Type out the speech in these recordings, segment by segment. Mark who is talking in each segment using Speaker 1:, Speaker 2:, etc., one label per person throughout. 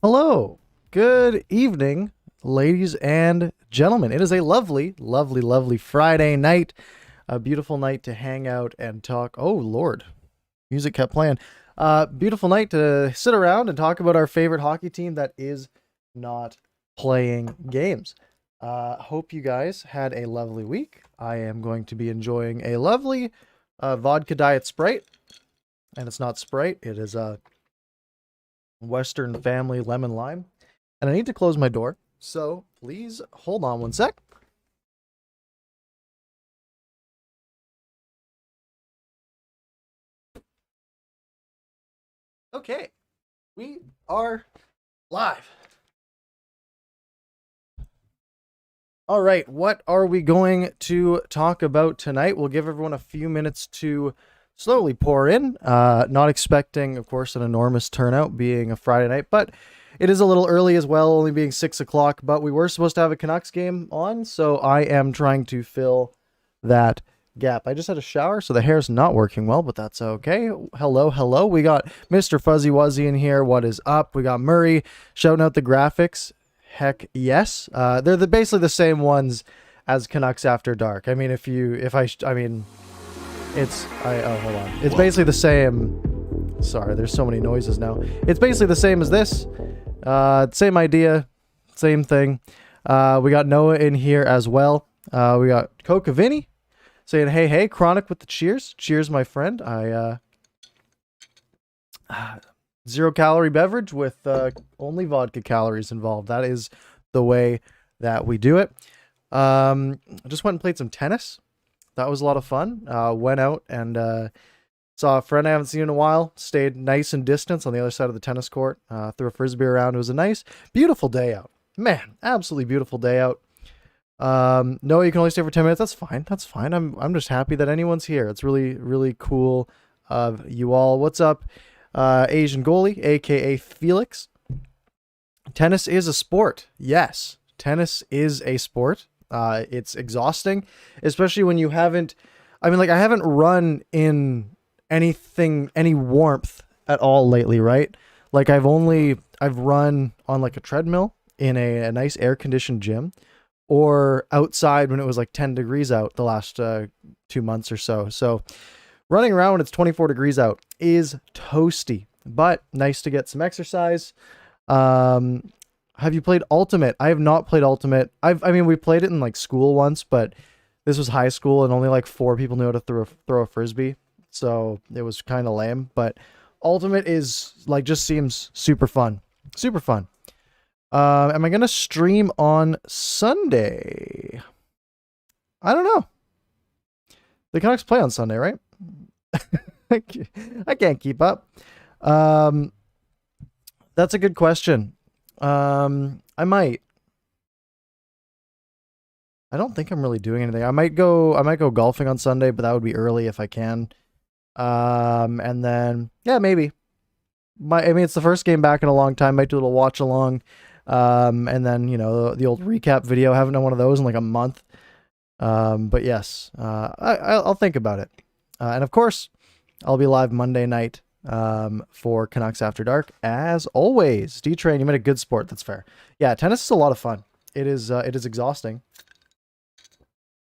Speaker 1: Hello, good evening, ladies and gentlemen. It is a lovely, lovely, lovely Friday night. A beautiful night to hang out and talk. Oh, Lord. Music kept playing. Beautiful night to sit around and talk about our favorite hockey team that is not playing games. Hope you guys had a lovely week. I am going to be enjoying a lovely vodka diet Sprite. And it's not Sprite, it is Western Family Lemon Lime. And I need to close my door, so please hold on one sec. Okay, we are live. All right, what are we going to talk about tonight? We'll give everyone a few minutes to slowly pour in. Not expecting, of course, an enormous turnout being a Friday night, but it is a little early as well, only being 6 o'clock. But we were supposed to have a Canucks game on, so I am trying to fill that gap. I just had a shower, so the hair's not working well, but that's okay. Hello, hello. We got Mr. Fuzzy Wuzzy in here. What is up? We got Murray shouting out the graphics. Heck yes. They're basically the same ones as Canucks After Dark. I mean, hold on. It's basically the same. Sorry, there's so many noises now. It's basically the same as this. Same idea, same thing. We got Noah in here as well. We got Coca Vinny saying, hey, hey, Chronic with the cheers. Cheers, my friend. 0-calorie beverage with only vodka calories involved. That is the way that we do it. I just went and played some tennis. That was a lot of fun. Went out and saw a friend I haven't seen in a while. Stayed nice and distant on the other side of the tennis court. Threw a frisbee around. It was a nice, beautiful day out. Man, absolutely beautiful day out. No, you can only stay for 10 minutes. That's fine. That's fine. I'm just happy that anyone's here. It's really, really cool of you all. What's up, Asian Goalie, aka Felix? Tennis is a sport. Yes, tennis is a sport. It's exhausting, especially when you haven't. I mean, like, I haven't run in any warmth at all lately, right? Like, I've run on like a treadmill in a nice air conditioned gym, or outside when it was like 10 degrees out the last 2 months or so. So running around when it's 24 degrees out is toasty, but nice to get some exercise. Have you played Ultimate? I have not played Ultimate. We played it in like school once, but this was high school and only like 4 people knew how to throw a frisbee. So it was kind of lame, but Ultimate is like, just seems super fun. Super fun. Am I going to stream on Sunday? I don't know. The Canucks play on Sunday, right? I can't keep up. That's a good question. I might. I don't think I'm really doing anything. I might go golfing on Sunday, but that would be early if I can. And then, yeah, maybe. It's the first game back in a long time. Might do a little watch along. And then, the old recap video. I haven't done one of those in like a month. But yes, I'll think about it. And of course, I'll be live Monday night for Canucks After Dark, as always. D-Train, you made a good sport. That's fair. Yeah, tennis is a lot of fun. It is exhausting.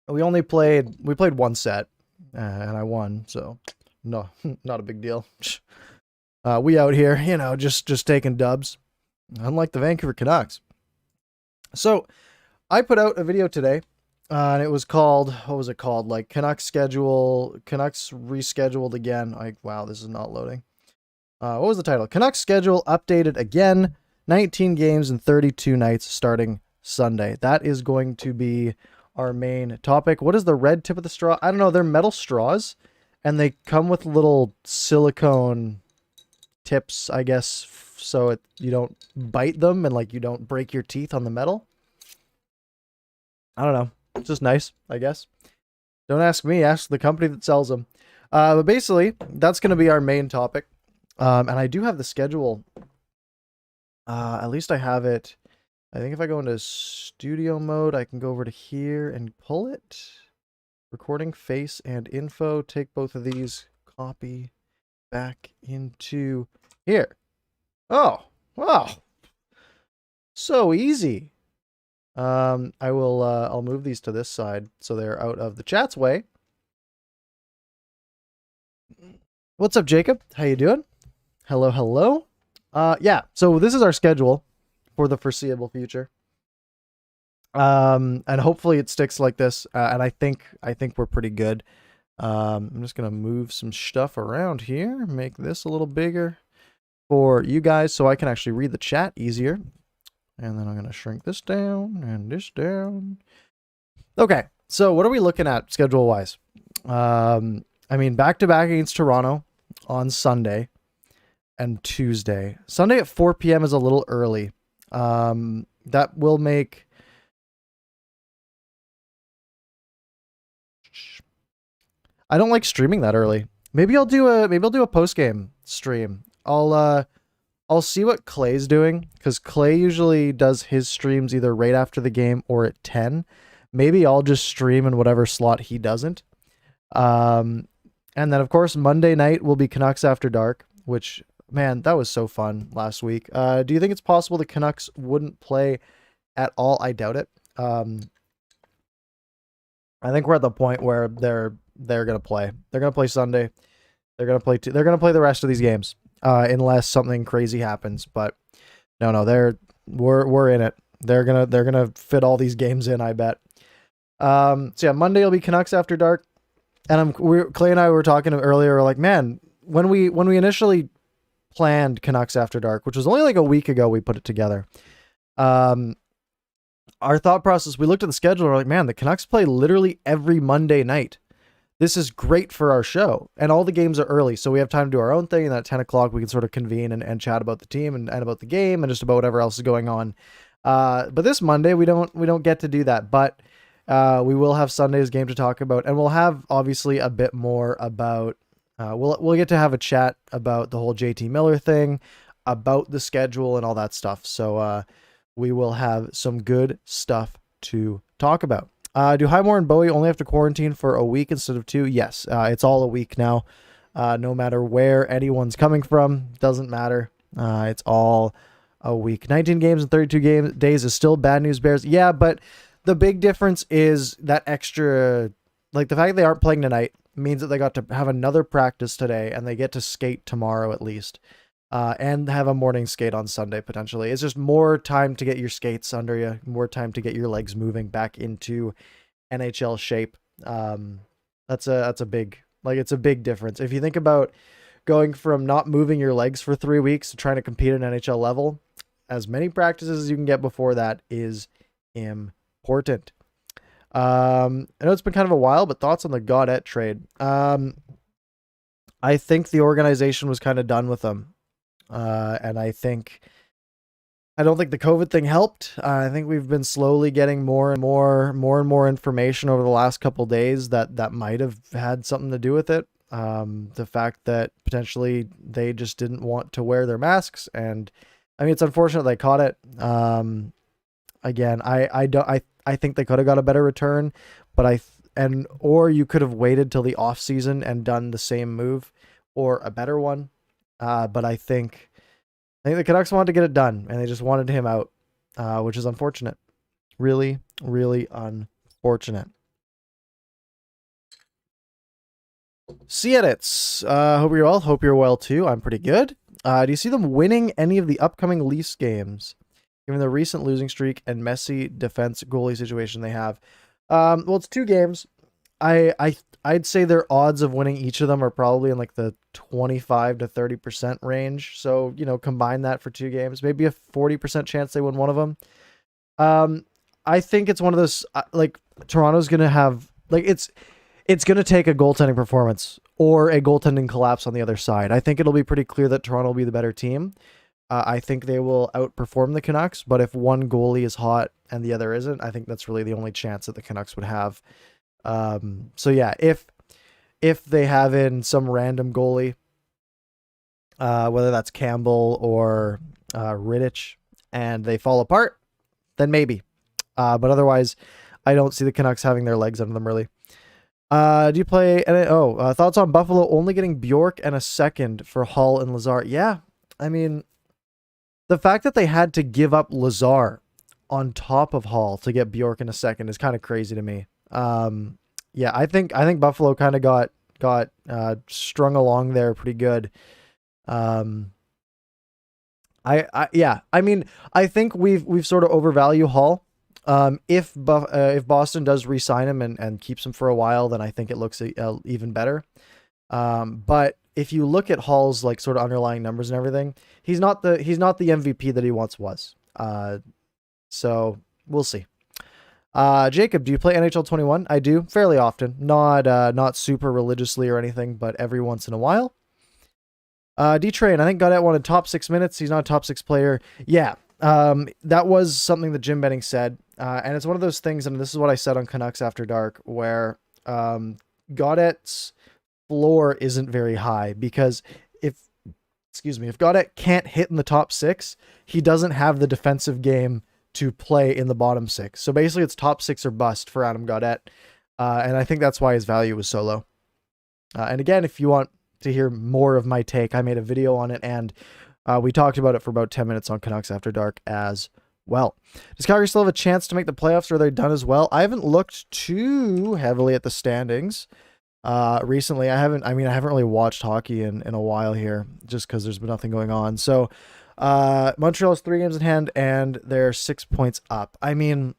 Speaker 1: We played one set, and I won, so no, not a big deal. We out here, just taking dubs, unlike the Vancouver Canucks. So, I put out a video today, and it was called, what was it called? Like, Canucks rescheduled again. Wow, this is not loading. What was the title? Canucks schedule updated again. 19 games and 32 nights starting Sunday. That is going to be our main topic. What is the red tip of the straw? I don't know. They're metal straws, and they come with little silicone tips, I guess, so you don't bite them and like you don't break your teeth on the metal. I don't know. It's just nice, I guess. Don't ask me. Ask the company that sells them. But basically, that's going to be our main topic. And I do have the schedule. At least I have it. I think if I go into studio mode, I can go over to here and pull it. Recording, face, and info. Take both of these. Copy back into here. Oh, wow. So easy. I'll move these to this side so they're out of the chat's way. What's up, Jacob? How you doing? Hello, hello. Yeah, so this is our schedule for the foreseeable future. And hopefully it sticks like this. And I think we're pretty good. I'm just gonna move some stuff around here, make this a little bigger for you guys so I can actually read the chat easier. And then I'm gonna shrink this down and this down. Okay, so what are we looking at schedule wise? I mean, back to back against Toronto on Sunday and Tuesday. Sunday at 4 p.m. is a little early. That will make. I don't like streaming that early. Maybe I'll do a post game stream. I'll see what Clay's doing, because Clay usually does his streams either right after the game or at 10. Maybe I'll just stream in whatever slot he doesn't. And then, of course, Monday night will be Canucks After Dark, which, man, that was so fun last week. Do you think it's possible the Canucks wouldn't play at all? I doubt it. I think we're at the point where they're gonna play. They're gonna play Sunday. They're gonna play. They're gonna play the rest of these games, unless something crazy happens. But no, we're in it. They're gonna fit all these games in, I bet. So yeah, Monday will be Canucks After Dark. And Clay and I were talking earlier, we're like, man, when we initially planned Canucks After Dark, which was only like a week ago, we put it together. Our thought process, we looked at the schedule, and we're like, man, the Canucks play literally every Monday night. This is great for our show. And all the games are early, so we have time to do our own thing. And at 10 o'clock, we can sort of convene and chat about the team and about the game and just about whatever else is going on. But this Monday, we don't get to do that. But we will have Sunday's game to talk about, and we'll have obviously a bit more about. We'll get to have a chat about the whole JT Miller thing, about the schedule and all that stuff. So we will have some good stuff to talk about. Do Highmore and Bowie only have to quarantine for a week instead of 2? Yes, it's all a week now. No matter where anyone's coming from, doesn't matter. It's all a week. 19 games and 32 days is still bad news, Bears. Yeah, but the big difference is that extra, like the fact they aren't playing tonight means that they got to have another practice today and they get to skate tomorrow at least, and have a morning skate on Sunday potentially. It's just more time to get your skates under you, more time to get your legs moving back into NHL shape. That's a big, like, it's a big difference. If you think about going from not moving your legs for 3 weeks to trying to compete at an NHL level, as many practices as you can get before that is important. I know it's been kind of a while, but thoughts on the Gaudette trade? I think the organization was kind of done with them. And I don't think the COVID thing helped. I think we've been slowly getting more and more information over the last couple of days that might have had something to do with it. The fact that potentially they just didn't want to wear their masks, and I mean, it's unfortunate they caught it. Again, I think they could have got a better return, but or you could have waited till the off season and done the same move or a better one. But I think the Canucks wanted to get it done, and they just wanted him out, which is unfortunate. Really, really unfortunate. See edits. Hope you're well. Hope you're well too. I'm pretty good. Do you see them winning any of the upcoming Leafs games, given the recent losing streak and messy defense goalie situation they have? Well, it's 2 games. I'd say their odds of winning each of them are probably in like the 25 to 30% range. So, combine that for 2 games, maybe a 40% chance they win one of them. I think it's one of those, like, Toronto's going to have, like, it's going to take a goaltending performance or a goaltending collapse on the other side. I think it'll be pretty clear that Toronto will be the better team. I think they will outperform the Canucks, but if one goalie is hot and the other isn't, I think that's really the only chance that the Canucks would have. So yeah, if they have in some random goalie, whether that's Campbell or Rittich, and they fall apart, then maybe. But otherwise, I don't see the Canucks having their legs under them really. Do you play? Thoughts on Buffalo only getting Bjork and a second for Hull and Lazar? Yeah, I mean, The fact that they had to give up Lazar on top of Hall to get Bjork in a second is kind of crazy to me. Yeah, I think Buffalo kind of got strung along there pretty good. I mean, I think we've sort of overvalue Hall. If Boston does re-sign him and keeps him for a while, then I think it looks even better. But if you look at Hall's like sort of underlying numbers and everything, he's not the MVP that he once was. So we'll see. Jacob, do you play NHL 21? I do fairly often, not super religiously or anything, but every once in a while. D-Train, I think Gaudette wanted top 6 minutes. He's not a top 6 player. Yeah, that was something that Jim Benning said. And it's one of those things, and this is what I said on Canucks After Dark, where Gaudette's floor isn't very high, because if Gaudette can't hit in the top 6, he doesn't have the defensive game to play in the bottom 6. So basically it's top 6 or bust for Adam Gaudette. And I think that's why his value was so low. And again, if you want to hear more of my take, I made a video on it, and we talked about it for about 10 minutes on Canucks After Dark as well. Does Calgary still have a chance to make the playoffs, or are they done as well? I haven't looked too heavily at the standings recently. I haven't really watched hockey in a while here, just because there's been nothing going on. So Montreal has 3 games in hand, and they're 6 points up. I mean,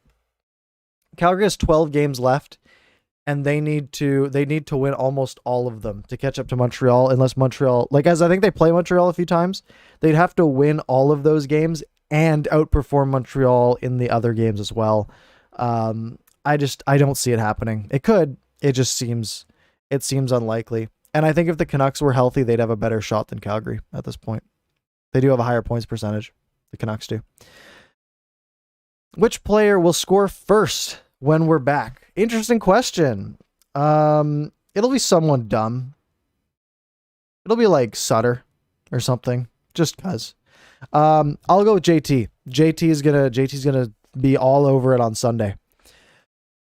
Speaker 1: Calgary has 12 games left, and they need to win almost all of them to catch up to Montreal, unless Montreal, as I think they play Montreal a few times, they'd have to win all of those games and outperform Montreal in the other games as well. I don't see it happening. It could. It seems unlikely. And I think if the Canucks were healthy, they'd have a better shot than Calgary at this point. They do have a higher points percentage. The Canucks do. Which player will score first when we're back? Interesting question. It'll be someone dumb. It'll be like Sutter or something, just cuz. I'll go with JT. JT's gonna be all over it on Sunday.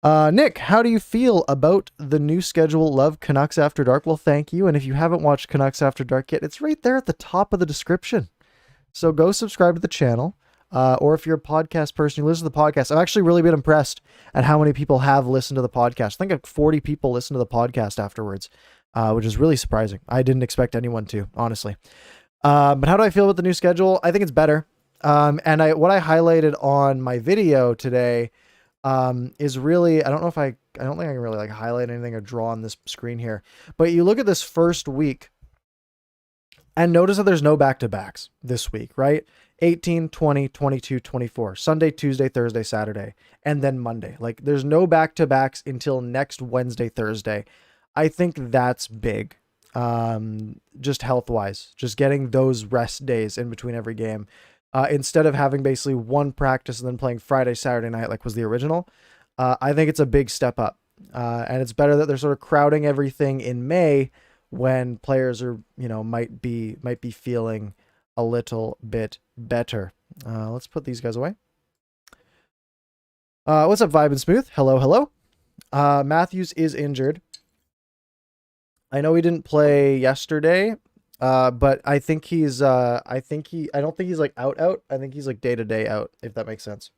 Speaker 1: Nick, how do you feel about the new schedule? Love Canucks After Dark. Well, thank you. And if you haven't watched Canucks After Dark yet, it's right there at the top of the description. So go subscribe to the channel. Or if you're a podcast person who listens to the podcast, I've actually really been impressed at how many people have listened to the podcast. I think like 40 people listened to the podcast afterwards, which is really surprising. I didn't expect anyone to, honestly. But how do I feel about the new schedule? I think it's better. And what I highlighted on my video today is really, I don't think I can really like highlight anything or draw on this screen here, but you look at this first week and notice that there's no back-to-backs this week, right? 18, 20, 22, 24, Sunday, Tuesday, Thursday, Saturday, and then Monday. Like there's no back-to-backs until next Wednesday, Thursday. I think that's big. Just health-wise, just getting those rest days in between every game. Instead of having basically one practice and then playing Friday, Saturday night like was the original. I think it's a big step up. And it's better that they're sort of crowding everything in May when players are, might be feeling a little bit better. Let's put these guys away. What's up, Vibe and Smooth? Hello. Matthews is injured. I know he didn't play yesterday, but I think he's, I don't think he's like out. I think he's like day-to-day out, if that makes sense.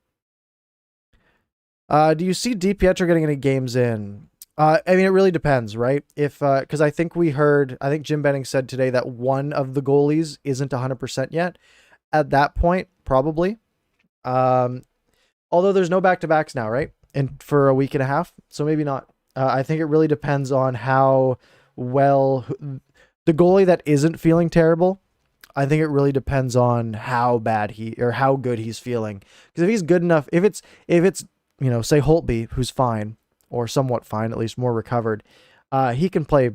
Speaker 1: Do you see DiPietro getting any games in? I mean, it really depends, right? If, cause I think Jim Benning said today that one of the goalies isn't 100% yet. At that point, probably. Although there's no back-to-backs now, right? And for a week and a half. So maybe not. I think it really depends on how well the goalie that isn't feeling terrible. I think it really depends on how bad how good he's feeling. Because if he's good enough, if it's, say Holtby, who's fine or somewhat fine, at least more recovered, he can play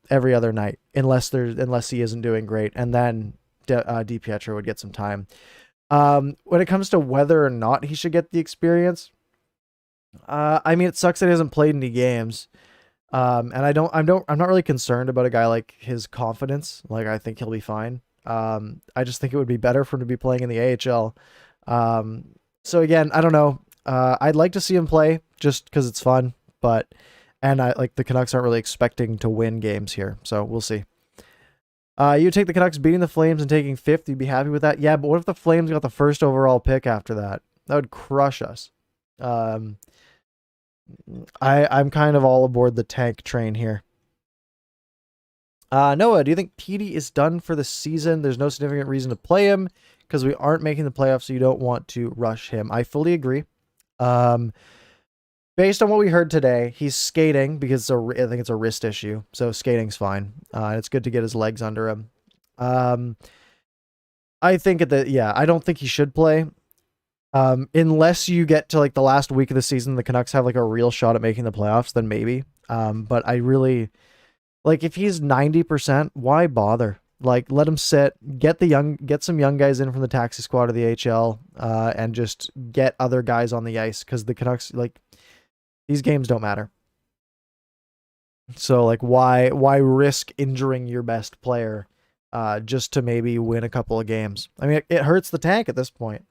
Speaker 1: every other night unless he isn't doing great. And then DiPietro would get some time. When it comes to whether or not he should get the experience, I mean, it sucks that he hasn't played any games. And I'm not really concerned about a guy like his confidence. Like, I think he'll be fine. I just think it would be better for him to be playing in the AHL. So again, I don't know. I'd like to see him play just because it's fun, the Canucks aren't really expecting to win games here. So we'll see. You take the Canucks beating the Flames and taking 5th. You'd be happy with that? Yeah, but what if the Flames got the first overall pick after that? That would crush us. I'm kind of all aboard the tank train here. Noah, do you think Petey is done for the season? There's no significant reason to play him because we aren't making the playoffs, so you don't want to rush him. I fully agree. Based on what we heard today, he's skating because I think it's a wrist issue, so skating's fine. It's good to get his legs under him. I think I don't think he should play. Unless you get to like the last week of the season, the Canucks have like a real shot at making the playoffs, then maybe. But I really like if he's 90%, why bother? Like let him sit, get some young guys in from the taxi squad of the HL, and just get other guys on the ice because the Canucks like these games don't matter. So like why risk injuring your best player just to maybe win a couple of games? I mean, it hurts the tank at this point.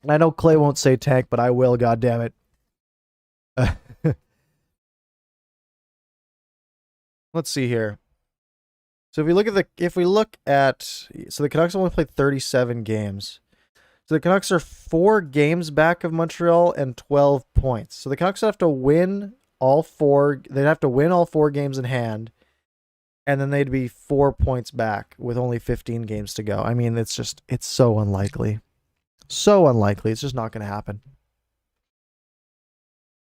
Speaker 1: I know Clay won't say tank, but I will, God damn it. Let's see here. So if we look at so the Canucks only played 37 games. So the Canucks are 4 games back of Montreal and 12 points. So the Canucks have to win all 4. They'd have to win all 4 games in hand, and then they'd be 4 points back with only 15 games to go. I mean, it's so unlikely. So unlikely. It's just not going to happen.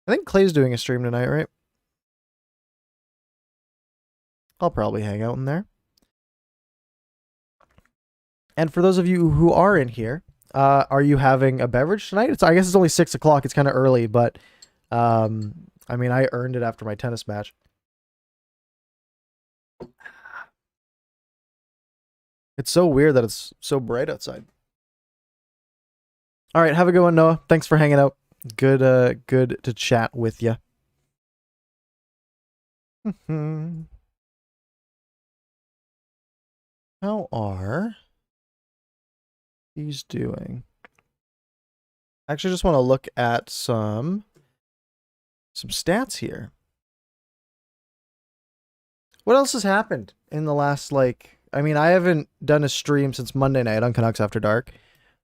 Speaker 1: I think Clay's doing a stream tonight, right? I'll probably hang out in there. And for those of you who are in here, are you having a beverage tonight? I guess it's only 6 o'clock. It's kind of early, but I mean, I earned it after my tennis match. It's so weird that it's so bright outside. All right, have a good one, Noah. Thanks for hanging out. Good to chat with you. How are these doing? I actually just want to look at some stats here. What else has happened in the last, like, I mean, I haven't done a stream since Monday night on Canucks After Dark.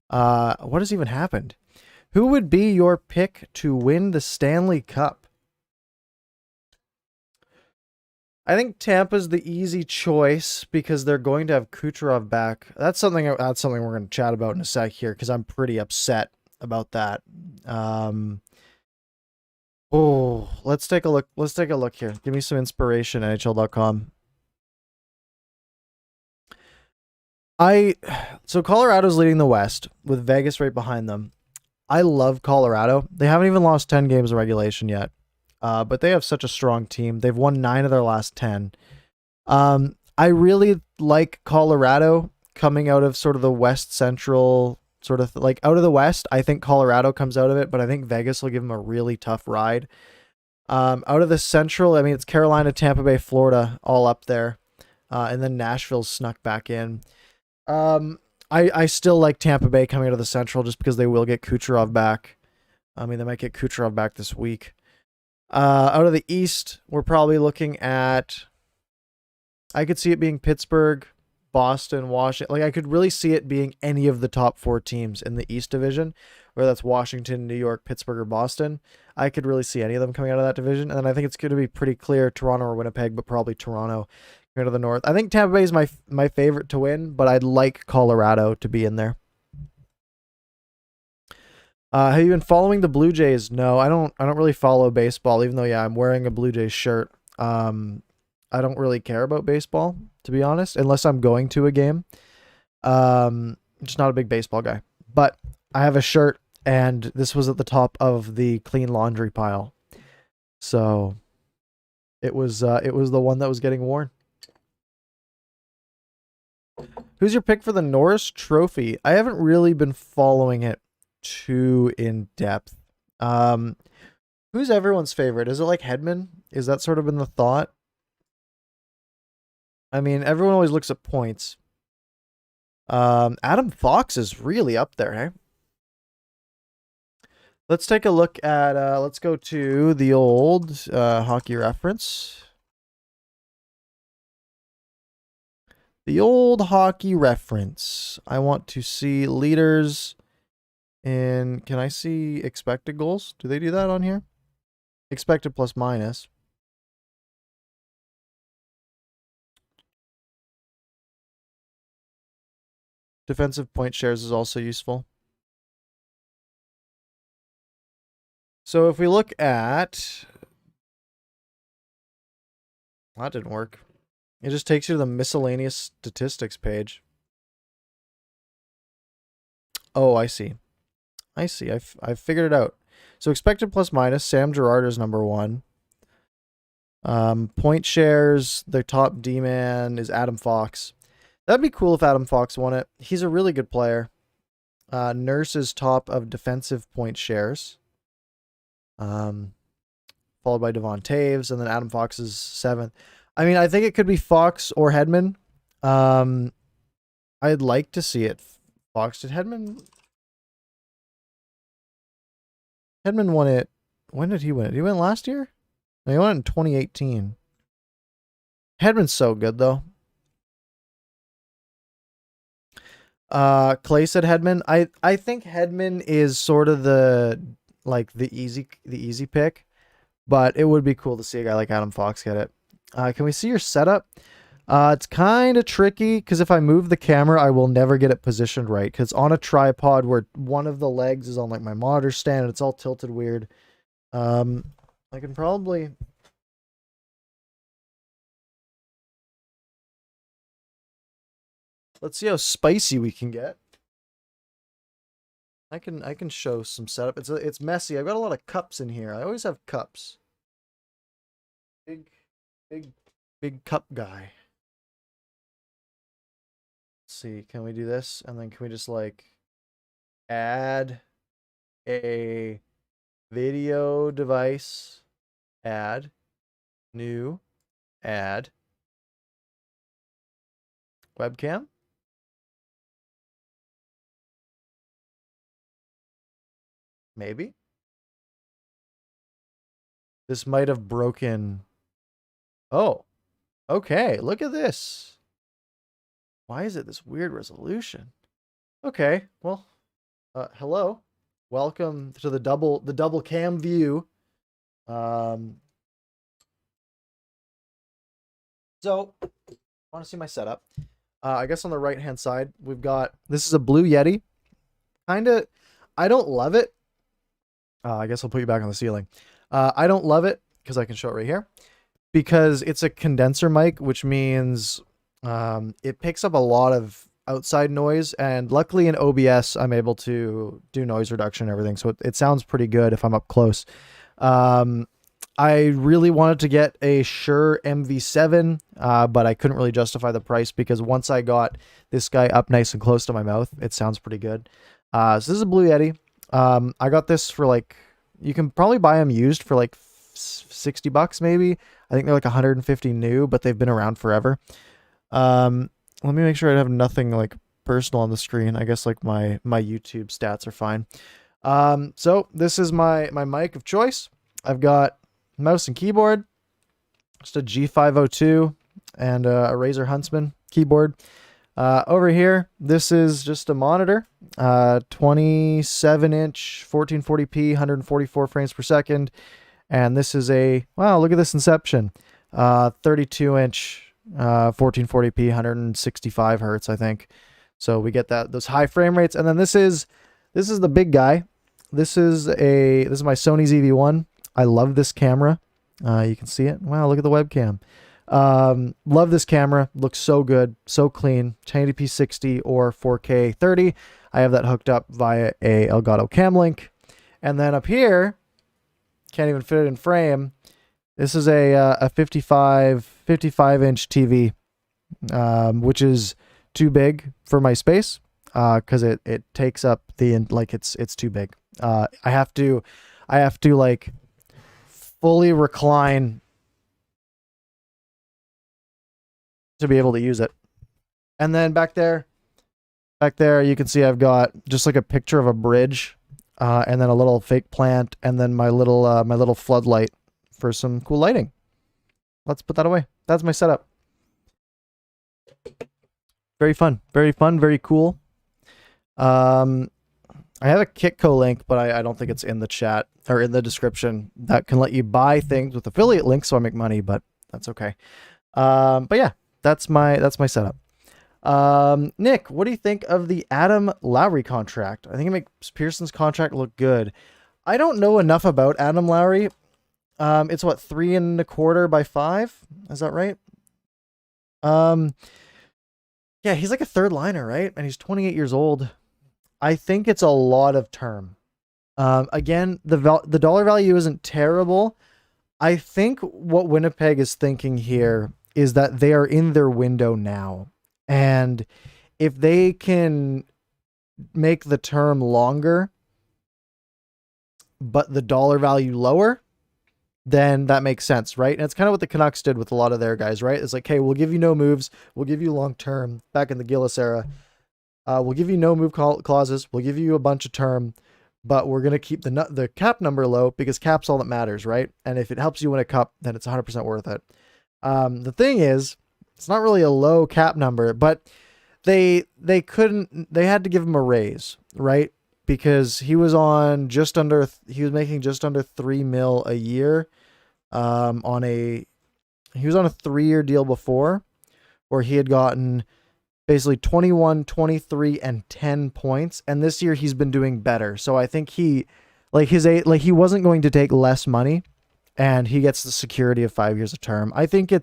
Speaker 1: What has even happened? Who would be your pick to win the Stanley Cup? I think Tampa's the easy choice because they're going to have Kucherov back. That's something we're going to chat about in a sec here because I'm pretty upset about that. Oh, let's take a look. Let's take a look here. Give me some inspiration, NHL.com. So Colorado's leading the West with Vegas right behind them. I love Colorado. They haven't even lost 10 games of regulation yet. But they have such a strong team. They've won 9 of their last 10. I really like Colorado coming out of sort of the West Central sort of like out of the West. I think Colorado comes out of it, but I think Vegas will give them a really tough ride. Out of the Central, I mean, it's Carolina, Tampa Bay, Florida, all up there. And then Nashville's snuck back in. I still like Tampa Bay coming out of the Central just because they will get Kucherov back. I mean, they might get Kucherov back this week. Out of the East, we're probably looking at, I could see it being Pittsburgh, Boston, Washington. Like, I could really see it being any of the top 4 teams in the East Division, whether that's Washington, New York, Pittsburgh, or Boston. I could really see any of them coming out of that division. And then I think it's going to be pretty clear Toronto or Winnipeg, but probably Toronto coming to the North. I think Tampa Bay is my favorite to win, but I'd like Colorado to be in there. Have you been following the Blue Jays? No, I don't really follow baseball, even though, yeah, I'm wearing a Blue Jays shirt. I don't really care about baseball, to be honest, unless I'm going to a game. Just not a big baseball guy. But I have a shirt, and this was at the top of the clean laundry pile. So it was the one that was getting worn. Who's your pick for the Norris Trophy? I haven't really been following it too in depth. Who's everyone's favorite? Is it like Hedman? Is that sort of been the thought? I mean, everyone always looks at points. Adam Fox is really up there, hey? Let's take a look at, let's go to the old hockey reference. The old hockey reference. I want to see leaders in... Can I see expected goals? Do they do that on here? Expected plus minus. Defensive point shares is also useful. So if we look at... That didn't work. It just takes you to the miscellaneous statistics page. Oh, I see. I see. I've figured it out. So expected plus minus, Sam Girard is number 1. Point shares, their top D-man is Adam Fox. That'd be cool if Adam Fox won it. He's a really good player. Nurse is top of defensive point shares. Followed by Devon Taves, and then Adam Fox is 7th. I mean, I think it could be Fox or Hedman. I'd like to see it. Fox, did Hedman... Hedman won it. When did he win it? Did he win it last year? No, he won it in 2018. Hedman's so good, though. Clay said Hedman. I think Hedman is sort of the easy pick, but it would be cool to see a guy like Adam Fox get it. Can we see your setup? It's kind of tricky because if I move the camera, I will never get it positioned right because on a tripod where one of the legs is on like my monitor stand and it's all tilted weird. I can probably... Let's see how spicy we can get. I can show some setup. It's messy. I've got a lot of cups in here. I always have cups. Big cup guy. Let's see. Can we do this? And then can we just like add a video device? Add. New. Add. Webcam. Maybe. This might have broken. Oh, okay. Look at this. Why is it this weird resolution? Okay, well, hello. Welcome to the double cam view. So, want to see my setup? I guess on the right hand side, we've got, this is a Blue Yeti. Kinda, I don't love it. I guess I'll put you back on the ceiling. I don't love it because I can show it right here. Because it's a condenser mic, which means it picks up a lot of outside noise. And luckily in OBS, I'm able to do noise reduction and everything. So it sounds pretty good if I'm up close. I really wanted to get a Shure MV7, but I couldn't really justify the price because once I got this guy up nice and close to my mouth, it sounds pretty good. So this is a Blue Yeti. I got this for like, you can probably buy them used for like $60 maybe. I think they're like 150 new, but they've been around forever. Let me make sure I have nothing like personal on the screen. I guess like my YouTube stats are fine. So this is my mic of choice. I've got mouse and keyboard, just a G502 and a Razer Huntsman keyboard. Over here, this is just a monitor, 27-inch, 1440p, 144 frames per second. And this is a, wow, look at this Inception, 32-inch, 1440p, 165 hertz, I think. So we get those high frame rates. And then this is the big guy. This is my Sony ZV-1. I love this camera. You can see it. Wow, look at the webcam. Love this camera. Looks so good, so clean. 1080p 60 or 4K 30. I have that hooked up via a Elgato Cam Link. And then up here, can't even fit it in frame. This is a 55-inch TV, which is too big for my space because it takes up it's too big. I have to like fully recline to be able to use it. And then back there you can see I've got just like a picture of a bridge, and then a little fake plant, and then my little floodlight for some cool lighting. Let's put that away. That's my setup. Very fun. Very fun. Very cool. I have a Kitco link, but I don't think it's in the chat or in the description that can let you buy things with affiliate links so I make money, but that's okay. But yeah, that's my setup. Nick, what do you think of the Adam Lowry contract? I think it makes Pearson's contract look good. I don't know enough about Adam Lowry. It's what, 3.25 by 5? Is that right? Yeah, he's like a third liner, right? And he's 28 years old. I think it's a lot of term. Again, the dollar value isn't terrible. I think what Winnipeg is thinking here is that they are in their window now. And if they can make the term longer, but the dollar value lower, then that makes sense, right? And it's kind of what the Canucks did with a lot of their guys, right? It's like, hey, we'll give you no moves. We'll give you long term back in the Gillis era. We'll give you no move clauses. We'll give you a bunch of term, but we're going to keep the cap number low because cap's all that matters, right? And if it helps you win a cup, then it's 100% worth it. The thing is, it's not really a low cap number, but they had to give him a raise, right? Because he was making just under $3 million a year. He was on a 3-year deal before where he had gotten basically 21, 23, and 10 points. And this year he's been doing better. So I think he wasn't going to take less money, and he gets the security of 5 years of term. I think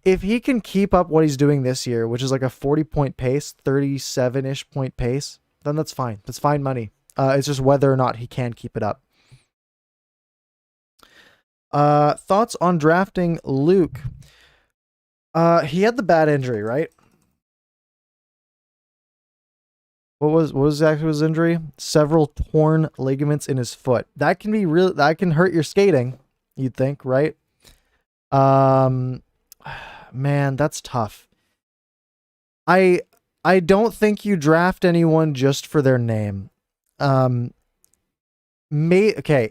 Speaker 1: if he can keep up what he's doing this year, which is like a 40-point pace, 37-ish point pace, then that's fine. That's fine money. It's just whether or not he can keep it up. Thoughts on drafting Luke? He had the bad injury, right? What was actually his injury? Several torn ligaments in his foot. That can hurt your skating, you'd think, right? Man, that's tough. I don't think you draft anyone just for their name. Okay,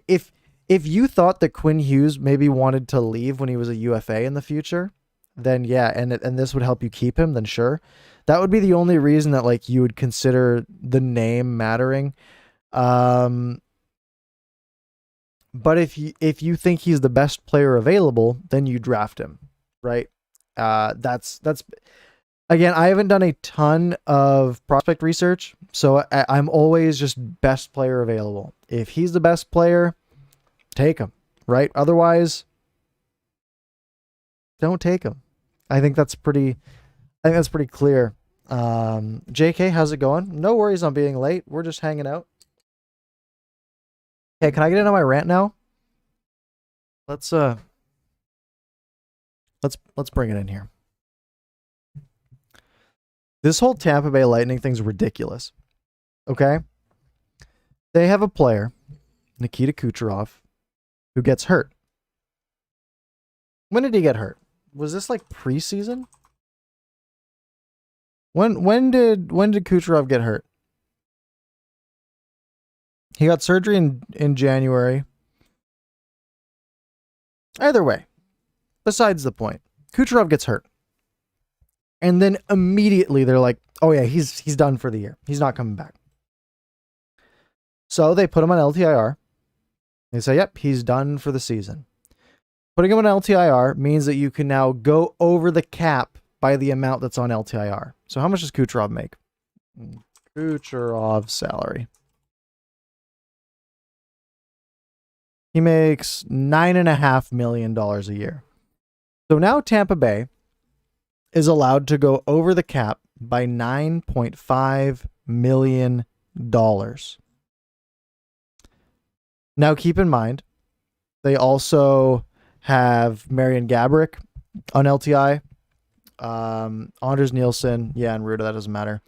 Speaker 1: if you thought that Quinn Hughes maybe wanted to leave when he was a UFA in the future, then yeah, and this would help you keep him, then sure. That would be the only reason that like you would consider the name mattering. But if you think he's the best player available, then you draft him, right? That's again, I haven't done a ton of prospect research, so I'm always just best player available. If he's the best player, take him, right? Otherwise, don't take him. I think that's pretty clear. JK, how's it going? No worries on being late. We're just hanging out. Okay, can I get into my rant now? Let's bring it in here. This whole Tampa Bay Lightning thing's ridiculous. Okay? They have a player, Nikita Kucherov, who gets hurt. When did he get hurt? Was this like preseason? When did Kucherov get hurt? He got surgery in January. Either way, besides the point, Kucherov gets hurt. And then immediately they're like, oh yeah, he's done for the year. He's not coming back. So they put him on LTIR. They say, yep, he's done for the season. Putting him on LTIR means that you can now go over the cap by the amount that's on LTIR. So how much does Kucherov make? Kucherov salary. He makes $9.5 million a year. So now Tampa Bay is allowed to go over the cap by $9.5 million. Now keep in mind, they also have Marian Gaborik on LTI. Anders Nielsen, yeah, and Ruda, that doesn't matter.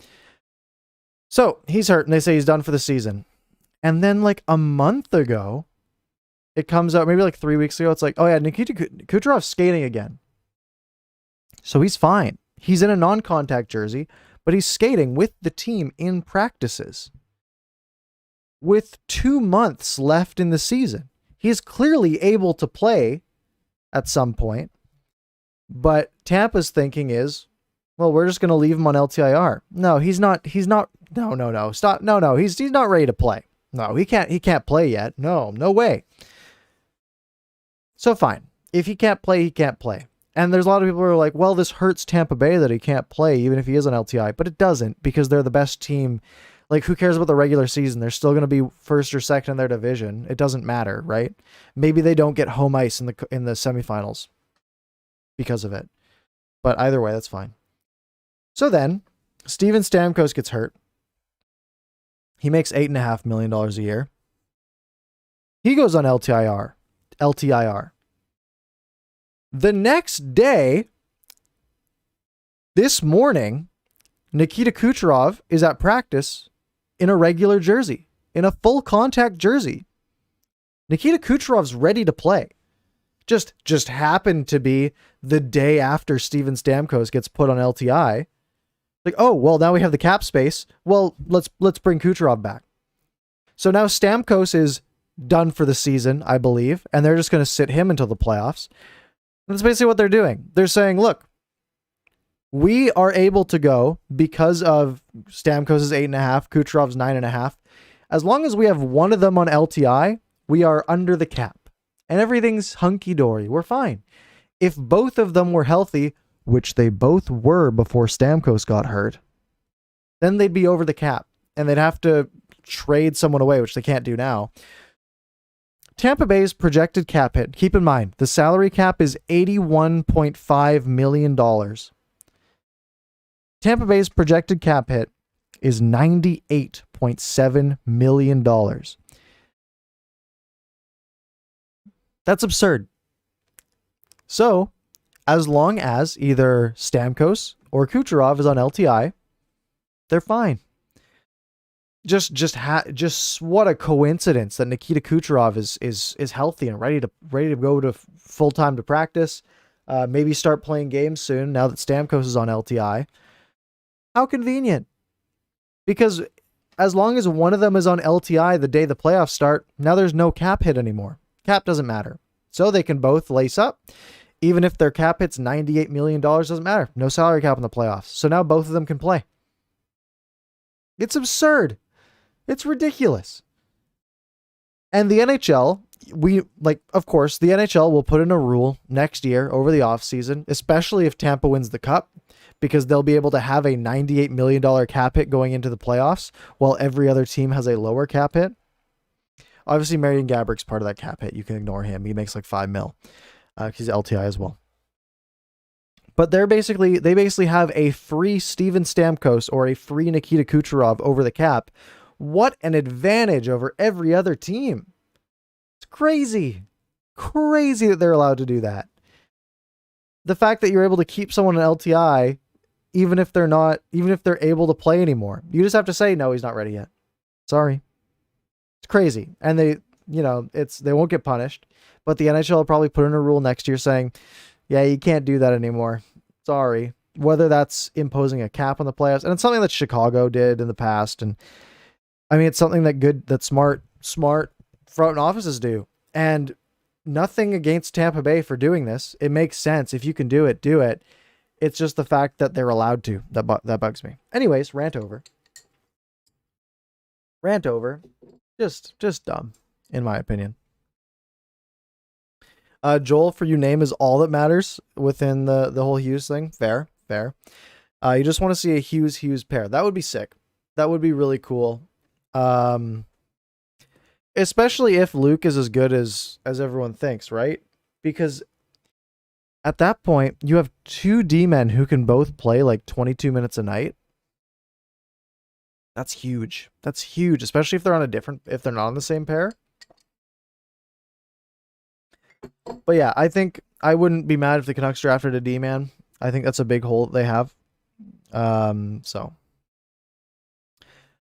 Speaker 1: So he's hurt, and they say he's done for the season. And then like a month ago, it comes out, maybe like 3 weeks ago, it's like, oh yeah, Nikita Kucherov's skating again. So he's fine. He's in a non-contact jersey, but he's skating with the team in practices. With 2 months left in the season, he's clearly able to play at some point. But Tampa's thinking is, Well, we're just going to leave him on LTIR. No, he's not. No. Stop. No. He's not ready to play. No, he can't play yet. No way. So fine. If he can't play, he can't play. And there's a lot of people who are like, well, this hurts Tampa Bay that he can't play even if he is on LTI. But it doesn't, because they're the best team. Like, who cares about the regular season? They're still going to be first or second in their division. It doesn't matter, right? Maybe they don't get home ice in the semifinals because of it. But either way, that's fine. So then, Steven Stamkos gets hurt. He makes $8.5 million a year. He goes on LTIR. The next day, this morning, Nikita Kucherov is at practice in a regular jersey, in a full contact jersey. Nikita Kucherov's ready to play. Just happened to be the day after Steven Stamkos gets put on LTI. Like, oh, well, now we have the cap space. Well, let's bring Kucherov back. So now Stamkos is done for the season, I believe, and they're just going to sit him until the playoffs. That's basically what they're doing. They're saying, look, we are able to go because of Stamkos' 8.5, Kucherov's 9.5. As long as we have one of them on LTI, we are under the cap and everything's hunky-dory. We're fine. If both of them were healthy, which they both were before Stamkos got hurt, then they'd be over the cap and they'd have to trade someone away, which they can't do now. Tampa Bay's projected cap hit, keep in mind, the salary cap is $81.5 million. Tampa Bay's projected cap hit is $98.7 million. That's absurd. So, as long as either Stamkos or Kucherov is on LTI, they're fine. Just what a coincidence that Nikita Kucherov is healthy and ready to go to full time to practice. Maybe start playing games soon now that Stamkos is on LTI. How convenient. Because as long as one of them is on LTI the day the playoffs start, now there's no cap hit anymore. Cap doesn't matter. So they can both lace up. Even if their cap hit's $98 million, doesn't matter. No salary cap in the playoffs. So now both of them can play. It's absurd. It's ridiculous. And the NHL, of course, the NHL will put in a rule next year over the offseason, especially if Tampa wins the cup, because they'll be able to have a $98 million cap hit going into the playoffs while every other team has a lower cap hit. Obviously, Marian Gabourik's part of that cap hit. You can ignore him. He makes like $5 million. He's LTI as well. But they basically have a free Steven Stamkos or a free Nikita Kucherov over the cap. What an advantage over every other team. It's crazy. Crazy that they're allowed to do that. The fact that you're able to keep someone in LTI, even if they're able to play anymore. You just have to say, no, he's not ready yet. Sorry. It's crazy. And they won't get punished. But the NHL will probably put in a rule next year saying, yeah, you can't do that anymore. Sorry. Whether that's imposing a cap on the playoffs. And it's something that Chicago did in the past. And I mean, it's something that smart front offices do. And nothing against Tampa Bay for doing this. It makes sense. If you can do it, do it. It's just the fact that they're allowed to. That bugs me. Anyways, rant over. Just dumb, in my opinion. Joel, for you, name is all that matters within the whole Hughes thing. Fair. You just want to see a Hughes pair. That would be sick. That would be really cool. Especially if Luke is as good as everyone thinks, right? Because at that point, you have two D-men who can both play like 22 minutes a night. That's huge. That's huge, especially if they're not on the same pair. But yeah, I think I wouldn't be mad if the Canucks drafted a D-man. I think that's a big hole that they have.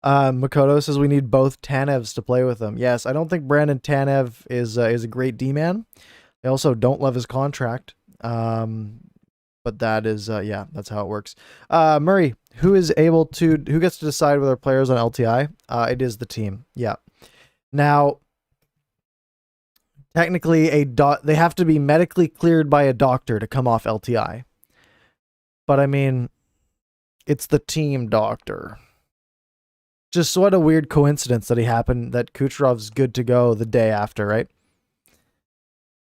Speaker 1: Makoto says we need both Tanevs to play with them. Yes, I don't think Brandon Tanev is a great D-man. I also don't love his contract. But that is, that's how it works. Murray, who gets to decide whether players on LTI? It is the team. Yeah. Now, technically, they have to be medically cleared by a doctor to come off LTI. But I mean, It's the team doctor. Just what a weird coincidence that that Kucherov's good to go the day after, right?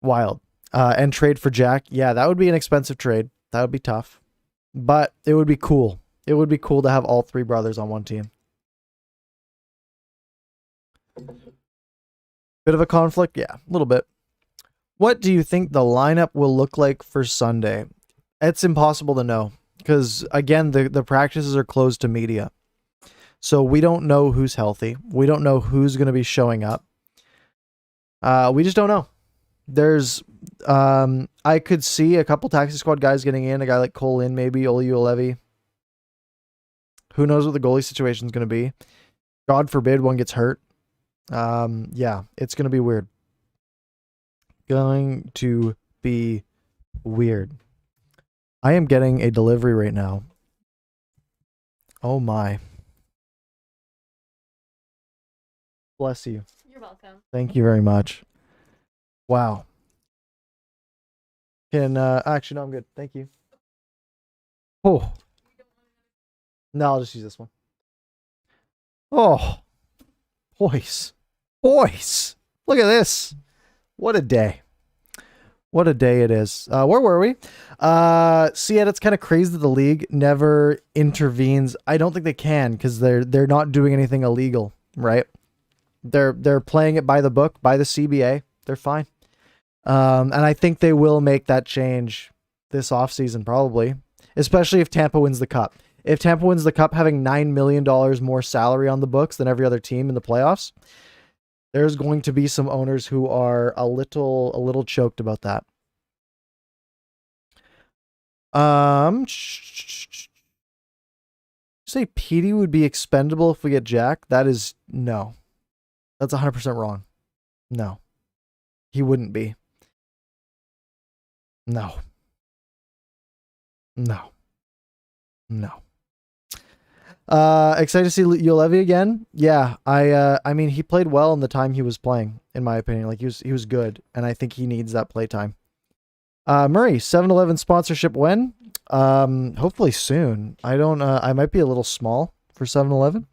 Speaker 1: Wild. And trade for Jack. Yeah, that would be an expensive trade. That would be tough. But it would be cool. It would be cool to have all three brothers on one team. Bit of a conflict? Yeah, a little bit. What do you think the lineup will look like for Sunday? It's impossible to know because, again, the practices are closed to media. So we don't know who's healthy. We don't know who's going to be showing up. We just don't know. There's, I could see a couple taxi squad guys getting in, a guy like Cole in, maybe Oli Ulevi. Who knows what the goalie situation is going to be? God forbid one gets hurt. Yeah, it's going to be weird. Going to be weird. I am getting a delivery right now. Oh my. Bless you.
Speaker 2: You're welcome.
Speaker 1: Thank you very much. Wow. Actually, no, I'm good. Thank you. Oh. No, I'll just use this one. Oh. Boys. Look at this. What a day. What a day it is. Where were we? See, it's kind of crazy that the league never intervenes. I don't think they can because they're not doing anything illegal, right? They're playing it by the book, by the CBA. They're fine. And I think they will make that change this offseason probably, especially if Tampa wins the cup. If Tampa wins the cup having $9 million more salary on the books than every other team in the playoffs, there's going to be some owners who are a little choked about that. Say Petey would be expendable if we get Jack. That is no. That's 100% wrong. No. He wouldn't be. No. Excited to see Ulevi again. Yeah, I mean he played well in the time he was playing, in my opinion. Like he was good, and I think he needs that play time. Murray, 7-Eleven sponsorship when? Hopefully soon. I might be a little small for 7-Eleven.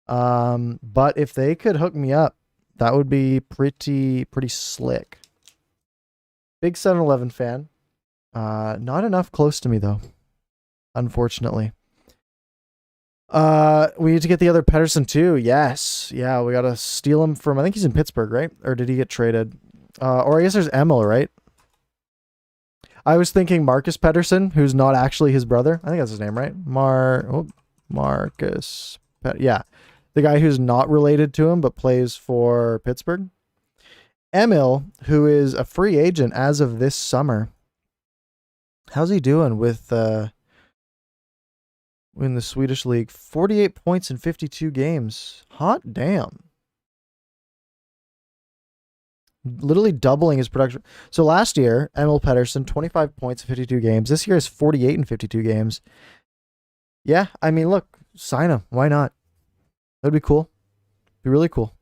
Speaker 1: But if they could hook me up, that would be pretty slick. Big 7-Eleven fan. Not enough close to me though, unfortunately. We need to get the other Pettersson too. Yes. Yeah, we got to steal him from, I think he's in Pittsburgh, right? Or did he get traded? Or I guess there's Emil, right? I was thinking Marcus Pettersson, who's not actually his brother. I think that's his name, right? Marcus. Yeah. The guy who's not related to him, but plays for Pittsburgh. Emil, who is a free agent as of this summer. How's he doing with, in the Swedish league? 48 points in 52 games. Hot damn. Literally doubling his production. So last year, Emil Pettersson, 25 points in 52 games. This year is 48 in 52 games. Yeah, I mean, look, sign him. Why not? That'd be cool. Be really cool.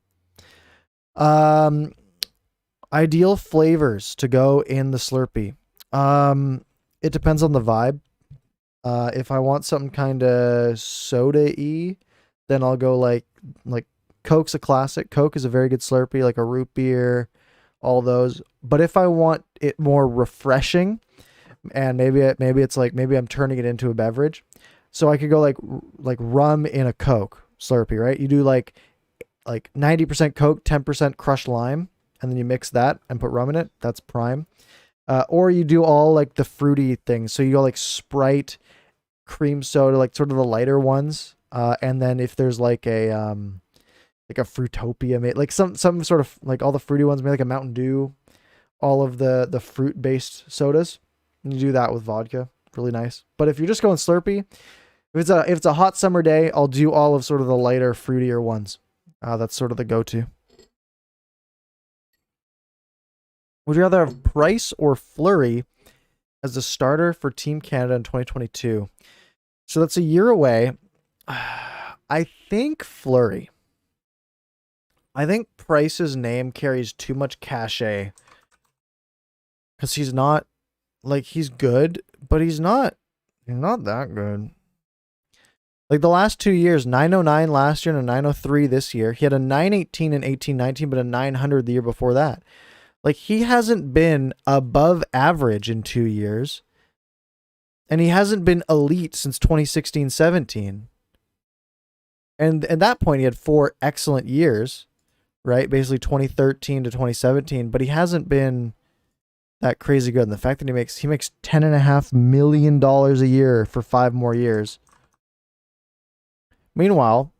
Speaker 1: Ideal flavors to go in the Slurpee. It depends on the vibe. If I want something kind of soda-y, then I'll go like Coke's a classic. Coke is a very good Slurpee, like a root beer, all those. But if I want it more refreshing, and maybe it's like maybe I'm turning it into a beverage, so I could go like rum in a Coke Slurpee, right? You do like 90% Coke, 10% crushed lime, and then you mix that and put rum in it. That's prime. Or you do all like the fruity things. So you go like Sprite, cream soda, like sort of the lighter ones. And then if there's like a Fruitopia, made like some sort of like all the fruity ones, maybe like a Mountain Dew, all of the fruit based sodas. And you do that with vodka. Really nice. But if you're just going Slurpee, if it's a hot summer day, I'll do all of sort of the lighter, fruitier ones. That's sort of the go-to. Would you rather have Price or Fleury as the starter for Team Canada in 2022? So that's a year away. I think Fleury. I think Price's name carries too much cachet. Because he's not, like, he's good, but he's not that good. Like the last 2 years, 909 last year and a 903 this year. He had a 918 and 1819, but a 900 the year before that. Like he hasn't been above average in 2 years. And he hasn't been elite since 2016-17. And at that point, he had 4 excellent years, right? Basically 2013 to 2017, but he hasn't been that crazy good. And the fact that he makes $10.5 million a year for 5 more years. Meanwhile,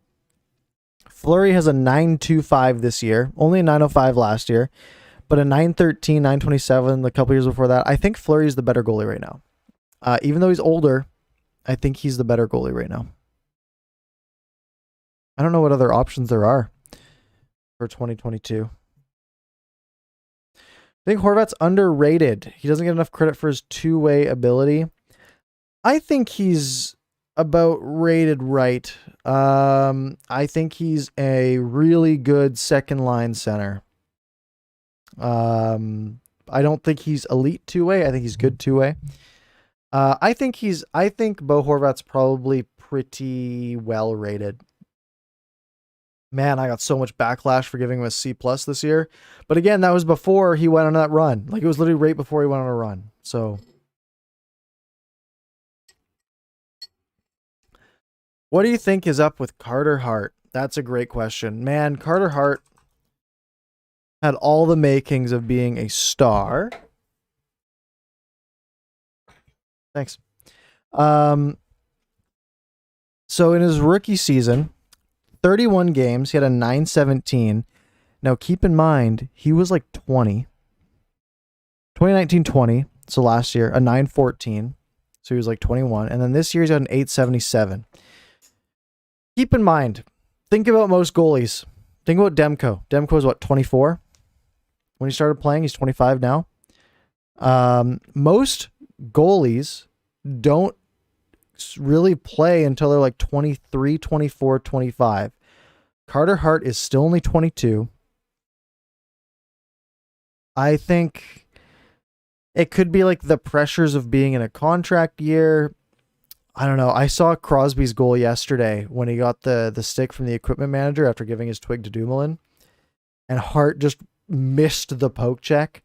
Speaker 1: Fleury has a 925 this year, only a 905 last year, but a 913, 927 the couple years before that. I think Fleury is the better goalie right now. Even though he's older, I think he's the better goalie right now. I don't know what other options there are for 2022. I think Horvat's underrated. He doesn't get enough credit for his two-way ability. I think he's about rated right. I think he's a really good second-line center. I don't think he's elite two-way. I think he's good two-way. I think Bo Horvat's probably pretty well rated. Man, I got so much backlash for giving him a C+ this year. But again, that was before he went on that run. Like it was literally right before he went on a run. So what do you think is up with Carter Hart? That's a great question. Man, Carter Hart had all the makings of being a star. Thanks. So in his rookie season, 31 games, he had a 917. Now keep in mind, he was like 20. 2019-20, so last year, a 914. So he was like 21. And then this year he's got an 877. Keep in mind, think about most goalies. Think about Demko. Demko is what, 24? When he started playing, he's 25 now. Most goalies don't really play until they're like 23, 24, 25. Carter Hart is still only 22. I think it could be like the pressures of being in a contract year. I don't know. I saw Crosby's goal yesterday when he got the stick from the equipment manager after giving his twig to Dumoulin, and Hart just missed the poke check.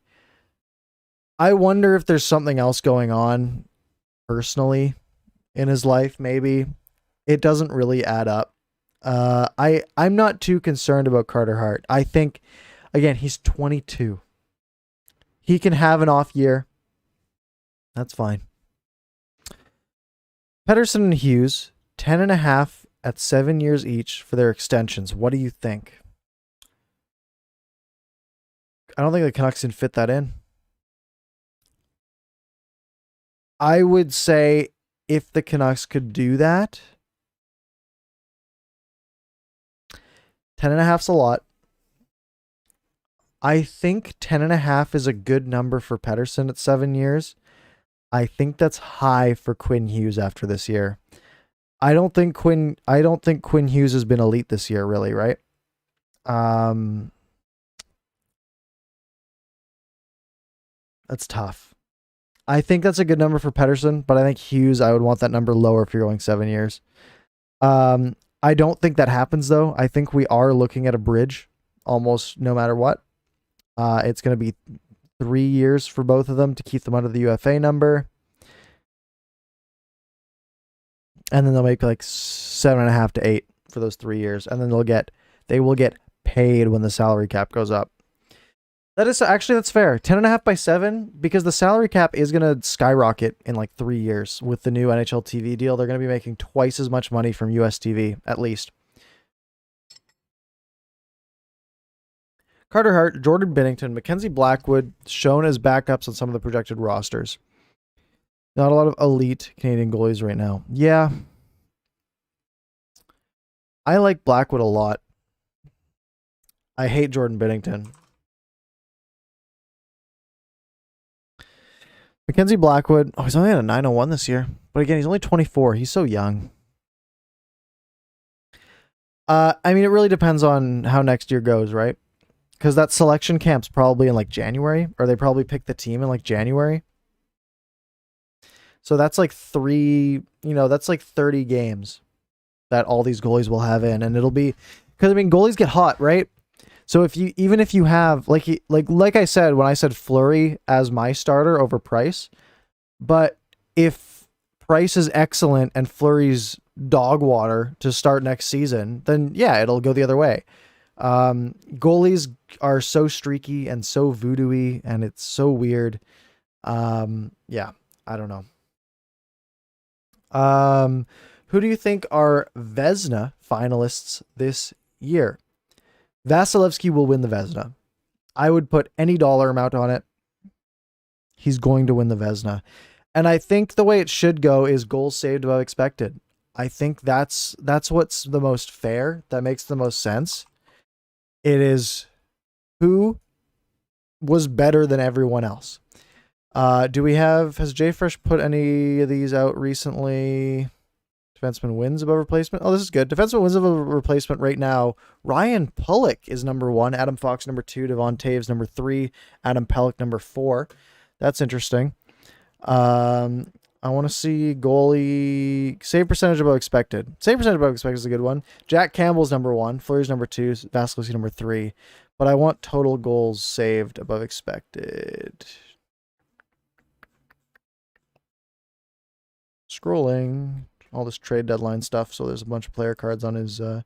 Speaker 1: I wonder if there's something else going on personally in his life. Maybe it doesn't really add up. I'm not too concerned about Carter Hart. I think, again, he's 22. He can have an off year. That's fine. Pettersson and Hughes, 10.5 at 7 years each for their extensions. What do you think? I don't think the Canucks can fit that in. I would say if the Canucks could do that, 10.5's a lot. I think 10.5 is a good number for Pettersson at 7 years. I think that's high for Quinn Hughes after this year. I don't think Quinn Hughes has been elite this year, really, right? That's tough. I think that's a good number for Pettersson, but I think Hughes, I would want that number lower if you're going 7 years. I don't think that happens, though. I think we are looking at a bridge almost no matter what. It's going to be 3 years for both of them to keep them under the UFA number. And then they'll make like 7.5 to 8 for those 3 years. And then they will get paid when the salary cap goes up. That's fair. 10.5 by 7, because the salary cap is going to skyrocket in like 3 years with the new NHL TV deal. They're going to be making twice as much money from US TV, at least. Carter Hart, Jordan Binnington, Mackenzie Blackwood, shown as backups on some of the projected rosters. Not a lot of elite Canadian goalies right now. Yeah. I like Blackwood a lot. I hate Jordan Binnington. Mackenzie Blackwood, he's only at a 901 this year. But again, he's only 24. He's so young. I mean, it really depends on how next year goes, right? Because that selection camp's probably in like January, or they probably pick the team in like January. So that's like that's like 30 games. that all these goalies will have in, and it'll be because I mean goalies get hot, right? So if you have like I said when I said Fleury as my starter over Price, but if Price is excellent and Fleury's dog water to start next season, then yeah, it'll go the other way. Goalies are so streaky and so voodoo-y, and it's so weird. Yeah, I don't know. Who do you think are Vezina finalists this year? Vasilevsky will win the Vezina. I would put any dollar amount on it. He's going to win the Vezina. And I think the way it should go is goals saved above expected. I think that's what's the most fair. That makes the most sense. It is who was better than everyone else. Has JFresh put any of these out recently? Defenseman wins above replacement. Oh, this is good. Defenseman wins above replacement right now. Ryan Pulock is number 1. Adam Fox number 2. Devon Taves number 3. Adam Pelech number 4. That's interesting. I want to see goalie save percentage above expected. Save percentage above expected is a good one. Jack Campbell's number 1. Fleury's number 2. Vasilevsky number 3. But I want total goals saved above expected. Scrolling all this trade deadline stuff. So there's a bunch of player cards on his. I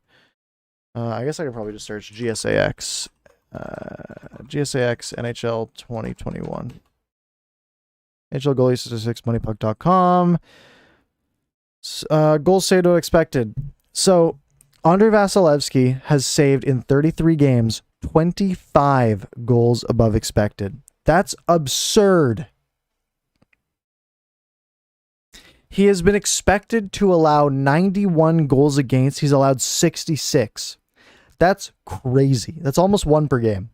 Speaker 1: guess I could probably just search GSAX. GSAX NHL 2021. NHL goalie statistics, moneypuck.com. Goals saved to expected. So Andrei Vasilevsky has saved in 33 games 25 goals above expected. That's absurd. He has been expected to allow 91 goals against. He's allowed 66. That's crazy. That's almost 1 per game.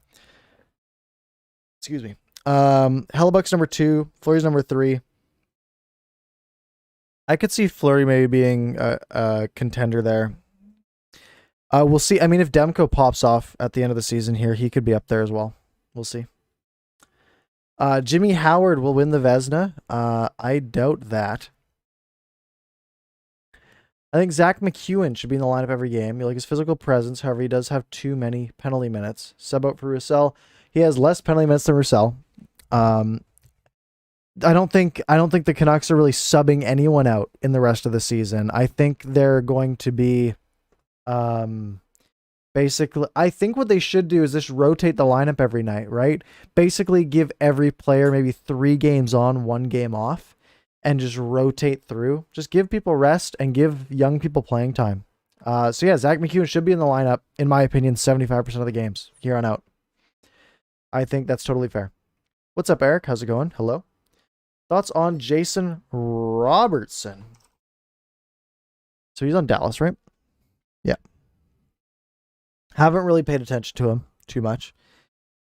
Speaker 1: Excuse me. Hellebuck's number 2. Fleury's number 3. I could see Fleury maybe being a contender there. We'll see. I mean, if Demko pops off at the end of the season here, he could be up there as well. We'll see. Jimmy Howard will win the Vezina. I doubt that. I think Zach McEwen should be in the lineup every game. You like his physical presence. However, he does have too many penalty minutes. Sub out for Roussel. He has less penalty minutes than Roussel. I don't think the Canucks are really subbing anyone out in the rest of the season. I think they're going to be basically, I think what they should do is just rotate the lineup every night, right? Basically give every player maybe 3 games on, 1 game off, and just rotate through. Just give people rest and give young people playing time. So yeah, Zach McEwen should be in the lineup, in my opinion, 75% of the games here on out. I think that's totally fair. What's up, Eric? How's it going? Hello. Thoughts on Jason Robertson? So he's on Dallas, right? Yeah. Haven't really paid attention to him too much.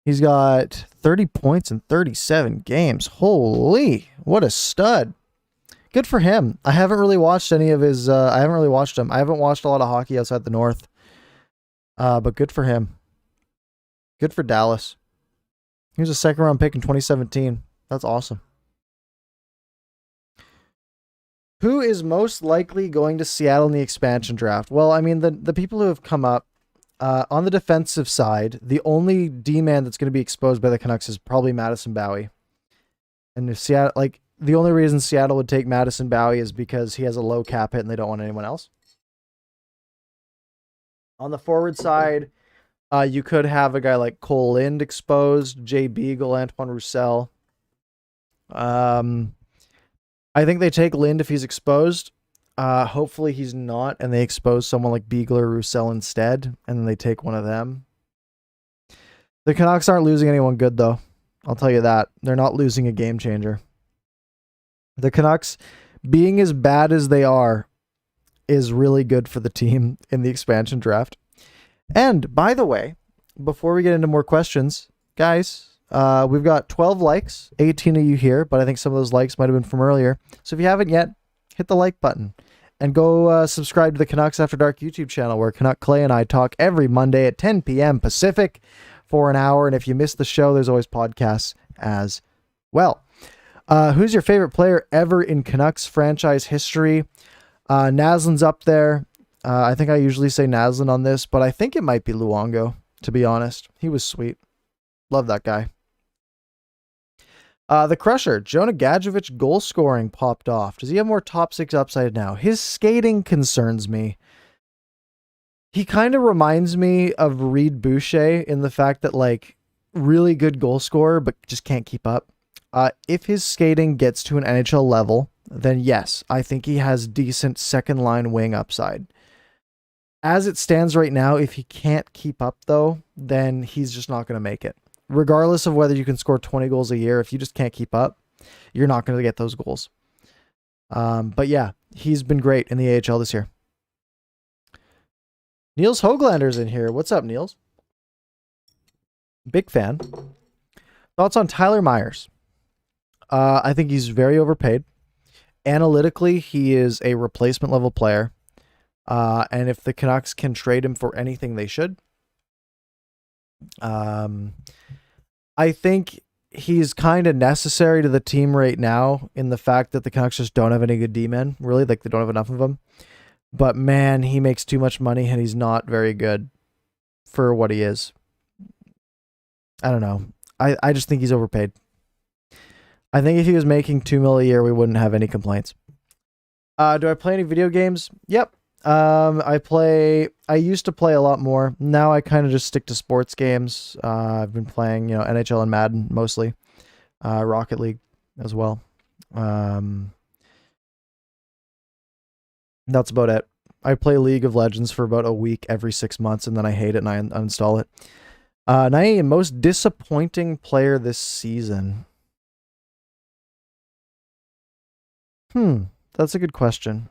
Speaker 1: He's got 30 points in 37 games. Holy, what a stud. Good for him. I haven't really watched any of his, I haven't really watched him. I haven't watched a lot of hockey outside the North. But good for him. Good for Dallas. He was a 2nd round pick in 2017. That's awesome. Who is most likely going to Seattle in the expansion draft? Well, I mean, the people who have come up on the defensive side, the only D-man that's going to be exposed by the Canucks is probably Madison Bowie. And if Seattle, like, the only reason Seattle would take Madison Bowie is because he has a low cap hit and they don't want anyone else. On the forward side, you could have a guy like Cole Lind exposed, Jay Beagle, Antoine Roussel. I think they take Lind if he's exposed. Hopefully he's not, and they expose someone like Beagle or Roussel instead, and then they take one of them. The Canucks aren't losing anyone good, though. I'll tell you that. They're not losing a game changer. The Canucks, being as bad as they are, is really good for the team in the expansion draft. And, by the way, before we get into more questions, guys, we've got 12 likes, 18 of you here, but I think some of those likes might have been from earlier. So if you haven't yet, hit the like button and go subscribe to the Canucks After Dark YouTube channel, where Canuck Clay and I talk every Monday at 10 p.m. Pacific for an hour. And if you miss the show, there's always podcasts as well. Who's your favorite player ever in Canucks franchise history? Naslin's up there. I think I usually say Naslin on this, but I think it might be Luongo, to be honest. He was sweet. Love that guy. The Crusher, Jonah Gadjevich goal scoring popped off. Does he have more top 6 upside now? His skating concerns me. He kind of reminds me of Reed Boucher in the fact that, like, really good goal scorer, but just can't keep up. If his skating gets to an NHL level, then yes, I think he has decent second line wing upside. As it stands right now, if he can't keep up, though, then he's just not going to make it. Regardless of whether you can score 20 goals a year, if you just can't keep up, you're not going to get those goals. But yeah, he's been great in the AHL this year. Niels Hoaglander's in here. What's up, Niels? Big fan. Thoughts on Tyler Myers? I think he's very overpaid. Analytically, he is a replacement level player. And if the Canucks can trade him for anything, they should. I think he's kind of necessary to the team right now in the fact that the Canucks just don't have any good D-men. Really, like, they don't have enough of them. But man, he makes too much money and he's not very good for what he is. I don't know. I just think he's overpaid. I think if he was making $2 million a year, we wouldn't have any complaints. Do I play any video games? Yep. I used to play a lot more. Now I kind of just stick to sports games. I've been playing, NHL and Madden mostly. Rocket League as well. That's about it. I play League of Legends for about a week every 6 months, and then I hate it and I uninstall it. Naeem, most disappointing player this season. That's a good question.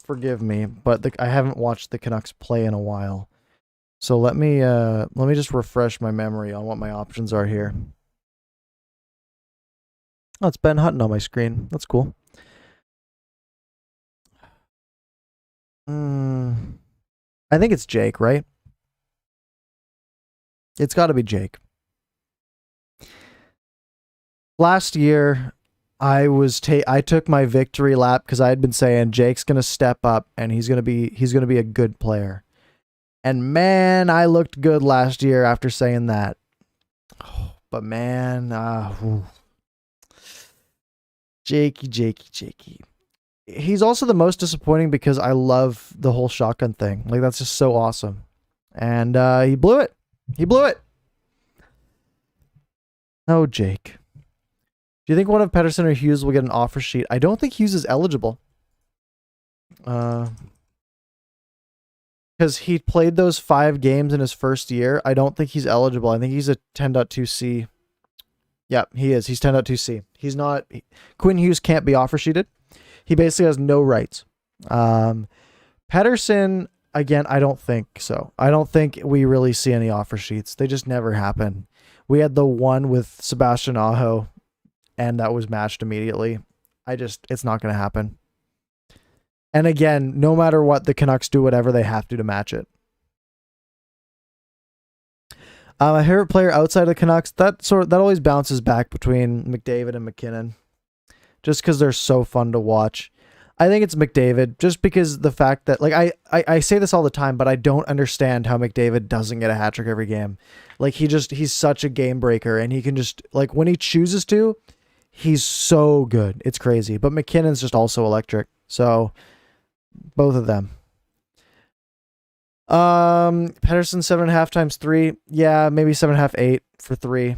Speaker 1: Forgive me, but I haven't watched the Canucks play in a while. So let me just refresh my memory on what my options are here. Oh, it's Ben Hutton on my screen. That's cool. I think it's Jake, right? It's got to be Jake. Last year, I took my victory lap because I had been saying Jake's gonna step up and he's gonna be a good player. And man, I looked good last year after saying that. But man, Jakey. He's also the most disappointing because I love the whole shotgun thing. Like, that's just so awesome. And he blew it. Oh, Jake. Do you think one of Pettersson or Hughes will get an offer sheet? I don't think Hughes is eligible. Because he played those 5 games in his first year. I don't think he's eligible. I think he's a 10.2C. Yeah, he is. He's 10.2C. He's not... Quinn Hughes can't be offer sheeted. He basically has no rights. Pettersson, again, I don't think so. I don't think we really see any offer sheets. They just never happen. We had the one with Sebastian Aho, and that was matched immediately. It's not going to happen. And again, no matter what, the Canucks do whatever they have to match it. My favorite player outside of the Canucks, that always bounces back between McDavid and McKinnon, just because they're so fun to watch. I think it's McDavid, just because the fact that, like, I say this all the time, but I don't understand how McDavid doesn't get a hat trick every game. Like, he's such a game breaker, and he can just, like, when he chooses to, he's so good. It's crazy. But McKinnon's just also electric. So, both of them. Pettersson 7.5 times 3. Yeah, maybe 7.5, 8 for 3.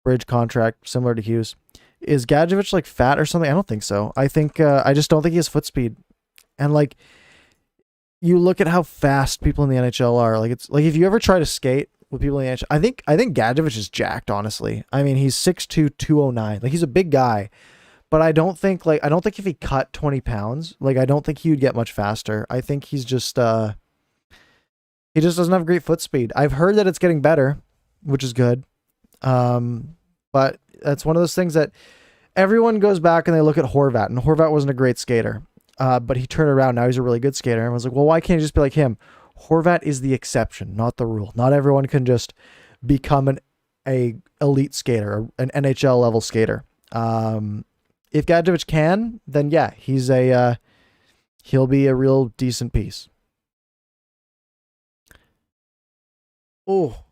Speaker 1: Bridge contract, similar to Hughes. Is Gadjevich like fat or something? I don't think so. I think I just don't think he has foot speed. And like, you look at how fast people in the NHL are. Like, it's like if you ever try to skate with people in the NHL, I think Gadjevich is jacked, honestly. I mean, he's 6'2", 209. Like, he's a big guy. But I don't think if he cut 20 pounds, like, I don't think he would get much faster. I think he's just he just doesn't have great foot speed. I've heard that it's getting better, which is good. But that's one of those things that everyone goes back and they look at Horvat, and Horvat wasn't a great skater. But he turned around. Now he's a really good skater. And I was like, well, why can't you just be like him? Horvat is the exception, not the rule. Not everyone can just become an elite skater, an NHL level skater. If Gadjevich can, then yeah, he's a he'll be a real decent piece. Oh,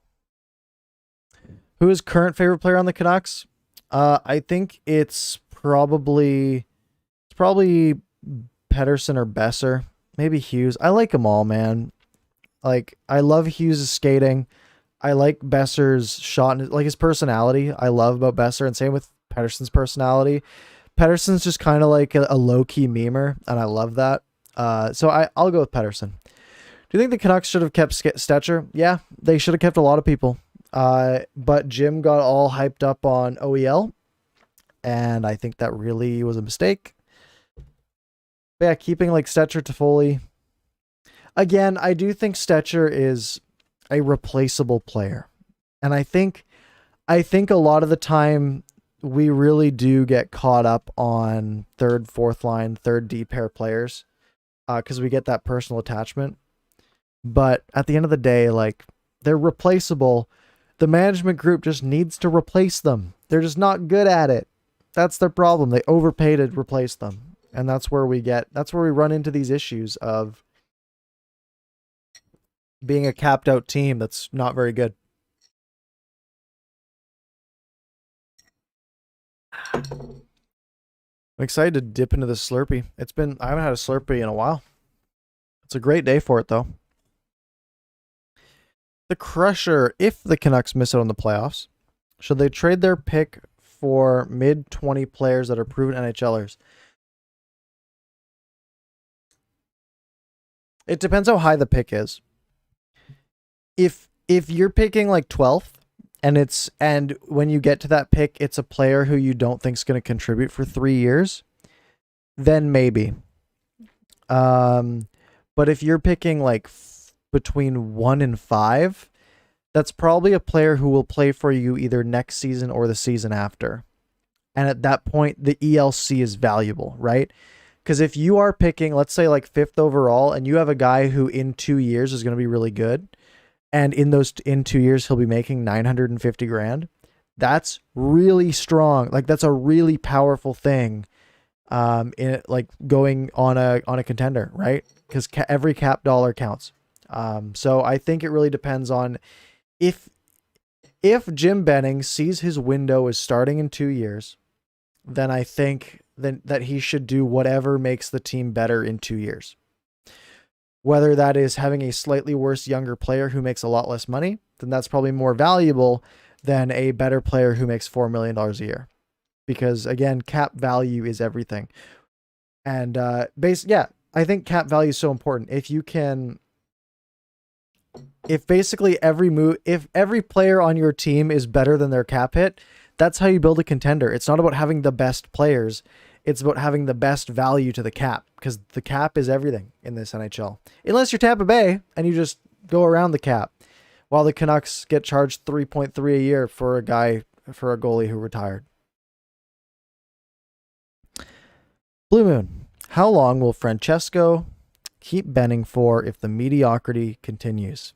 Speaker 1: who is current favorite player on the Canucks? I think it's probably Pettersson or Besser, maybe Hughes. I like them all, man. Like, I love Hughes' skating. I like Besser's shot, like his personality. I love about Besser, and same with Pettersson's personality. Pettersson's just kind of like a low-key memer, and I love that. So I'll go with Pettersson. Do you think the Canucks should have kept Stetcher? Yeah, they should have kept a lot of people. But Jim got all hyped up on OEL, and I think that really was a mistake. But yeah, keeping like Stetcher, Toffoli. Again, I do think Stetcher is a replaceable player. And I think a lot of the time we really do get caught up on third, fourth line, third D pair players because we get that personal attachment. But at the end of the day, like, they're replaceable. The management group just needs to replace them. They're just not good at it. That's their problem. They overpaid to replace them. And that's where we run into these issues of being a capped out team that's not very good. I'm excited to dip into the Slurpee. I haven't had a Slurpee in a while. It's a great day for it though. The Crusher, if the Canucks miss out on the playoffs, should they trade their pick for mid-20 players that are proven NHLers? It depends how high the pick is. If you're picking like 12th and when you get to that pick, it's a player who you don't think is going to contribute for 3 years, then maybe. But if you're picking like between 1 and 5, that's probably a player who will play for you either next season or the season after. And at that point, the ELC is valuable, right? Because if you are picking, let's say like 5th overall, and you have a guy who in 2 years is going to be really good, and in 2 years he'll be making $950,000, that's really strong. Like, that's a really powerful thing. In like going on a contender, right? Because every cap dollar counts. So I think it really depends on if Jim Benning sees his window is starting in 2 years, then I think that he should do whatever makes the team better in 2 years. Whether that is having a slightly worse younger player who makes a lot less money, then that's probably more valuable than a better player who makes $4 million a year. Because again, cap value is everything. And I think cap value is so important. If basically if every player on your team is better than their cap hit, that's how you build a contender. It's not about having the best players. It's about having the best value to the cap, because the cap is everything in this NHL. Unless you're Tampa Bay and you just go around the cap, while the Canucks get charged $3.3 a year for a goalie who retired. Blue Moon, how long will Francesco keep Benning for if the mediocrity continues?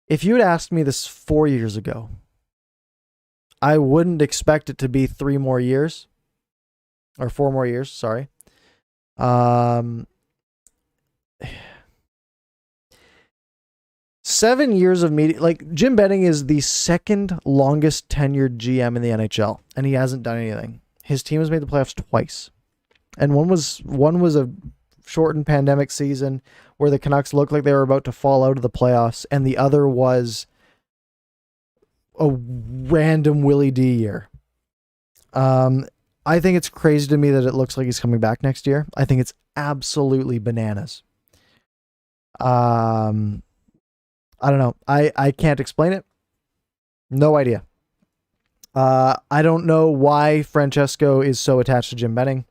Speaker 1: If you had asked me this 4 years ago, I wouldn't expect it to be 3 more years. Or 4 more years, sorry. 7 years of media. Like, Jim Benning is the second longest tenured GM in the NHL, and he hasn't done anything. His team has made the playoffs twice. And one was a shortened pandemic season where the Canucks looked like they were about to fall out of the playoffs, and the other was a random Willie D year. I think it's crazy to me that it looks like he's coming back next year. I think it's absolutely bananas. I don't know. I can't explain it. No idea. I don't know why Francesco is so attached to Jim Benning.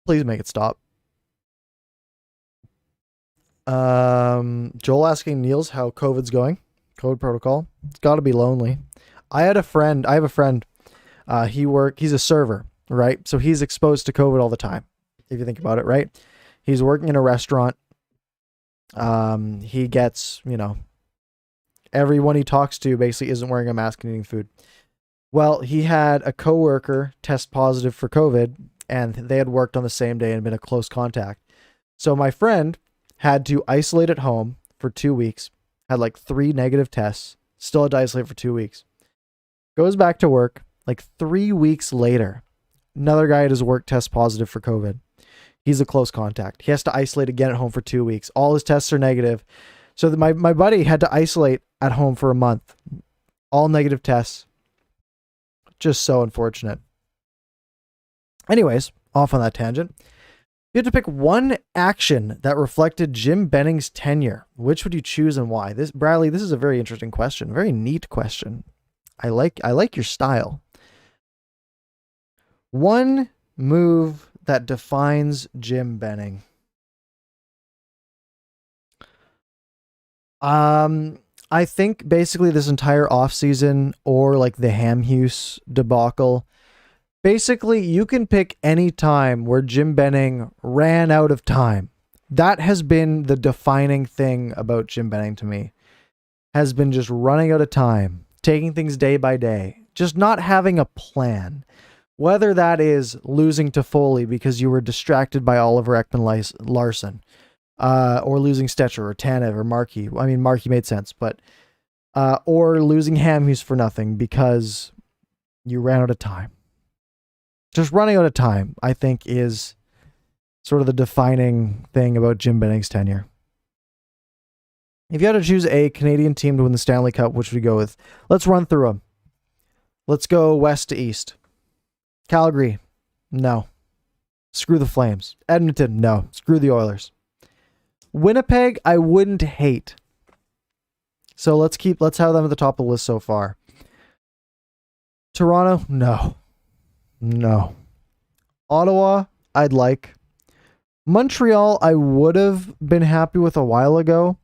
Speaker 1: Please make it stop. Joel asking Niels how COVID's going. COVID protocol. It's got to be lonely. I have a friend. He's a server, right? So he's exposed to COVID all the time. If you think about it, right? He's working in a restaurant. He gets, everyone he talks to basically isn't wearing a mask and eating food. Well, he had a coworker test positive for COVID, and they had worked on the same day and been a close contact. So my friend had to isolate at home for 2 weeks, had like 3 negative tests, still had to isolate for 2 weeks. Goes back to work, like 3 weeks later, another guy at his work tests positive for COVID. He's a close contact. He has to isolate again at home for 2 weeks. All his tests are negative. So my buddy had to isolate at home for a month. All negative tests. Just so unfortunate. Anyways, off on that tangent. You had to pick one action that reflected Jim Benning's tenure. Which would you choose and why? Bradley, this is a very interesting question. Very neat question. I like your style. One move that defines Jim Benning. I think basically this entire offseason, or like the Hamhuis debacle, basically you can pick any time where Jim Benning ran out of time. That has been the defining thing about Jim Benning to me. Has been just running out of time, taking things day by day, just not having a plan. Whether that is losing to Foley because you were distracted by Oliver Ekman-Larsson, or losing Stetcher or Tanev or Markey. I mean, Markey made sense, but or losing Hamhuis for nothing because you ran out of time. Just running out of time, I think, is sort of the defining thing about Jim Benning's tenure. If you had to choose a Canadian team to win the Stanley Cup, which would you go with? Let's run through them. Let's go west to east. Calgary, no. Screw the Flames. Edmonton, no. Screw the Oilers. Winnipeg, I wouldn't hate. So let's have them at the top of the list so far. Toronto, no. Ottawa, I'd like. Montreal, I would have been happy with a while ago,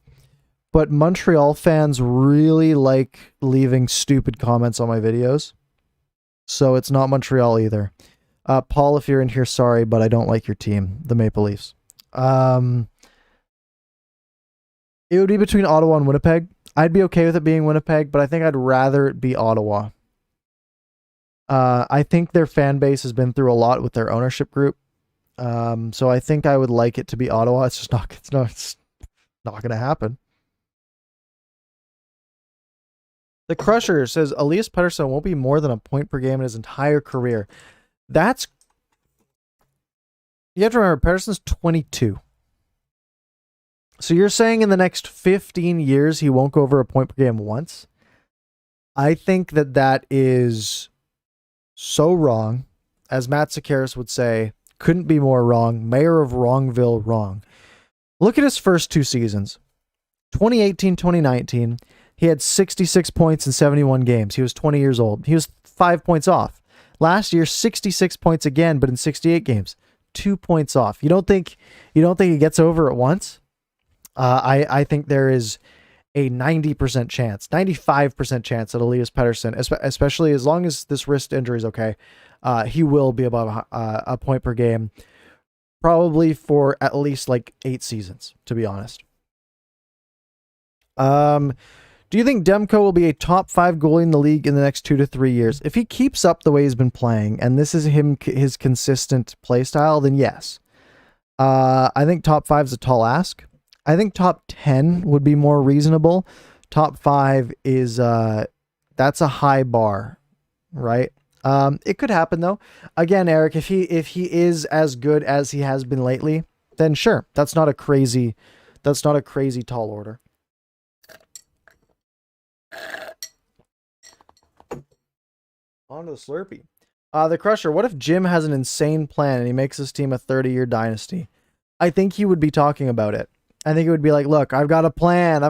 Speaker 1: but Montreal fans really like leaving stupid comments on my videos. So it's not Montreal either. Paul, if you're in here, sorry, but I don't like your team, the Maple Leafs. It would be between Ottawa and Winnipeg. I'd be okay with it being Winnipeg, but I think I'd rather it be Ottawa. I think their fan base has been through a lot with their ownership group. So I think I would like it to be Ottawa. It's not going to happen. The Crusher says Elias Pettersson won't be more than a point per game in his entire career. You have to remember, Pettersson's 22. So you're saying in the next 15 years he won't go over a point per game once? I think that is so wrong. As Matt Sakaris would say, couldn't be more wrong. Mayor of Wrongville, wrong. Look at his first 2 seasons. 2018, 2019. He had 66 points in 71 games. He was 20 years old. He was 5 points off. Last year, 66 points again, but in 68 games, 2 points off. You don't think he gets over it once? I think there is a 90% chance, 95% chance that Elias Pettersson, especially as long as this wrist injury is okay, he will be above a point per game, probably for at least like 8 seasons, to be honest. Do you think Demko will be a top 5 goalie in the league in the next 2 to 3 years? If he keeps up the way he's been playing, and this is his consistent play style, then yes. I think top 5 is a tall ask. I think top 10 would be more reasonable. Top 5 is that's a high bar, right? It could happen though. Again, Eric, if he is as good as he has been lately, then sure, that's not a crazy tall order. On to the Slurpee. The Crusher, what if Jim has an insane plan and he makes his team a 30-year dynasty? I think he would be talking about it. I think it would be like, look, I've got a plan.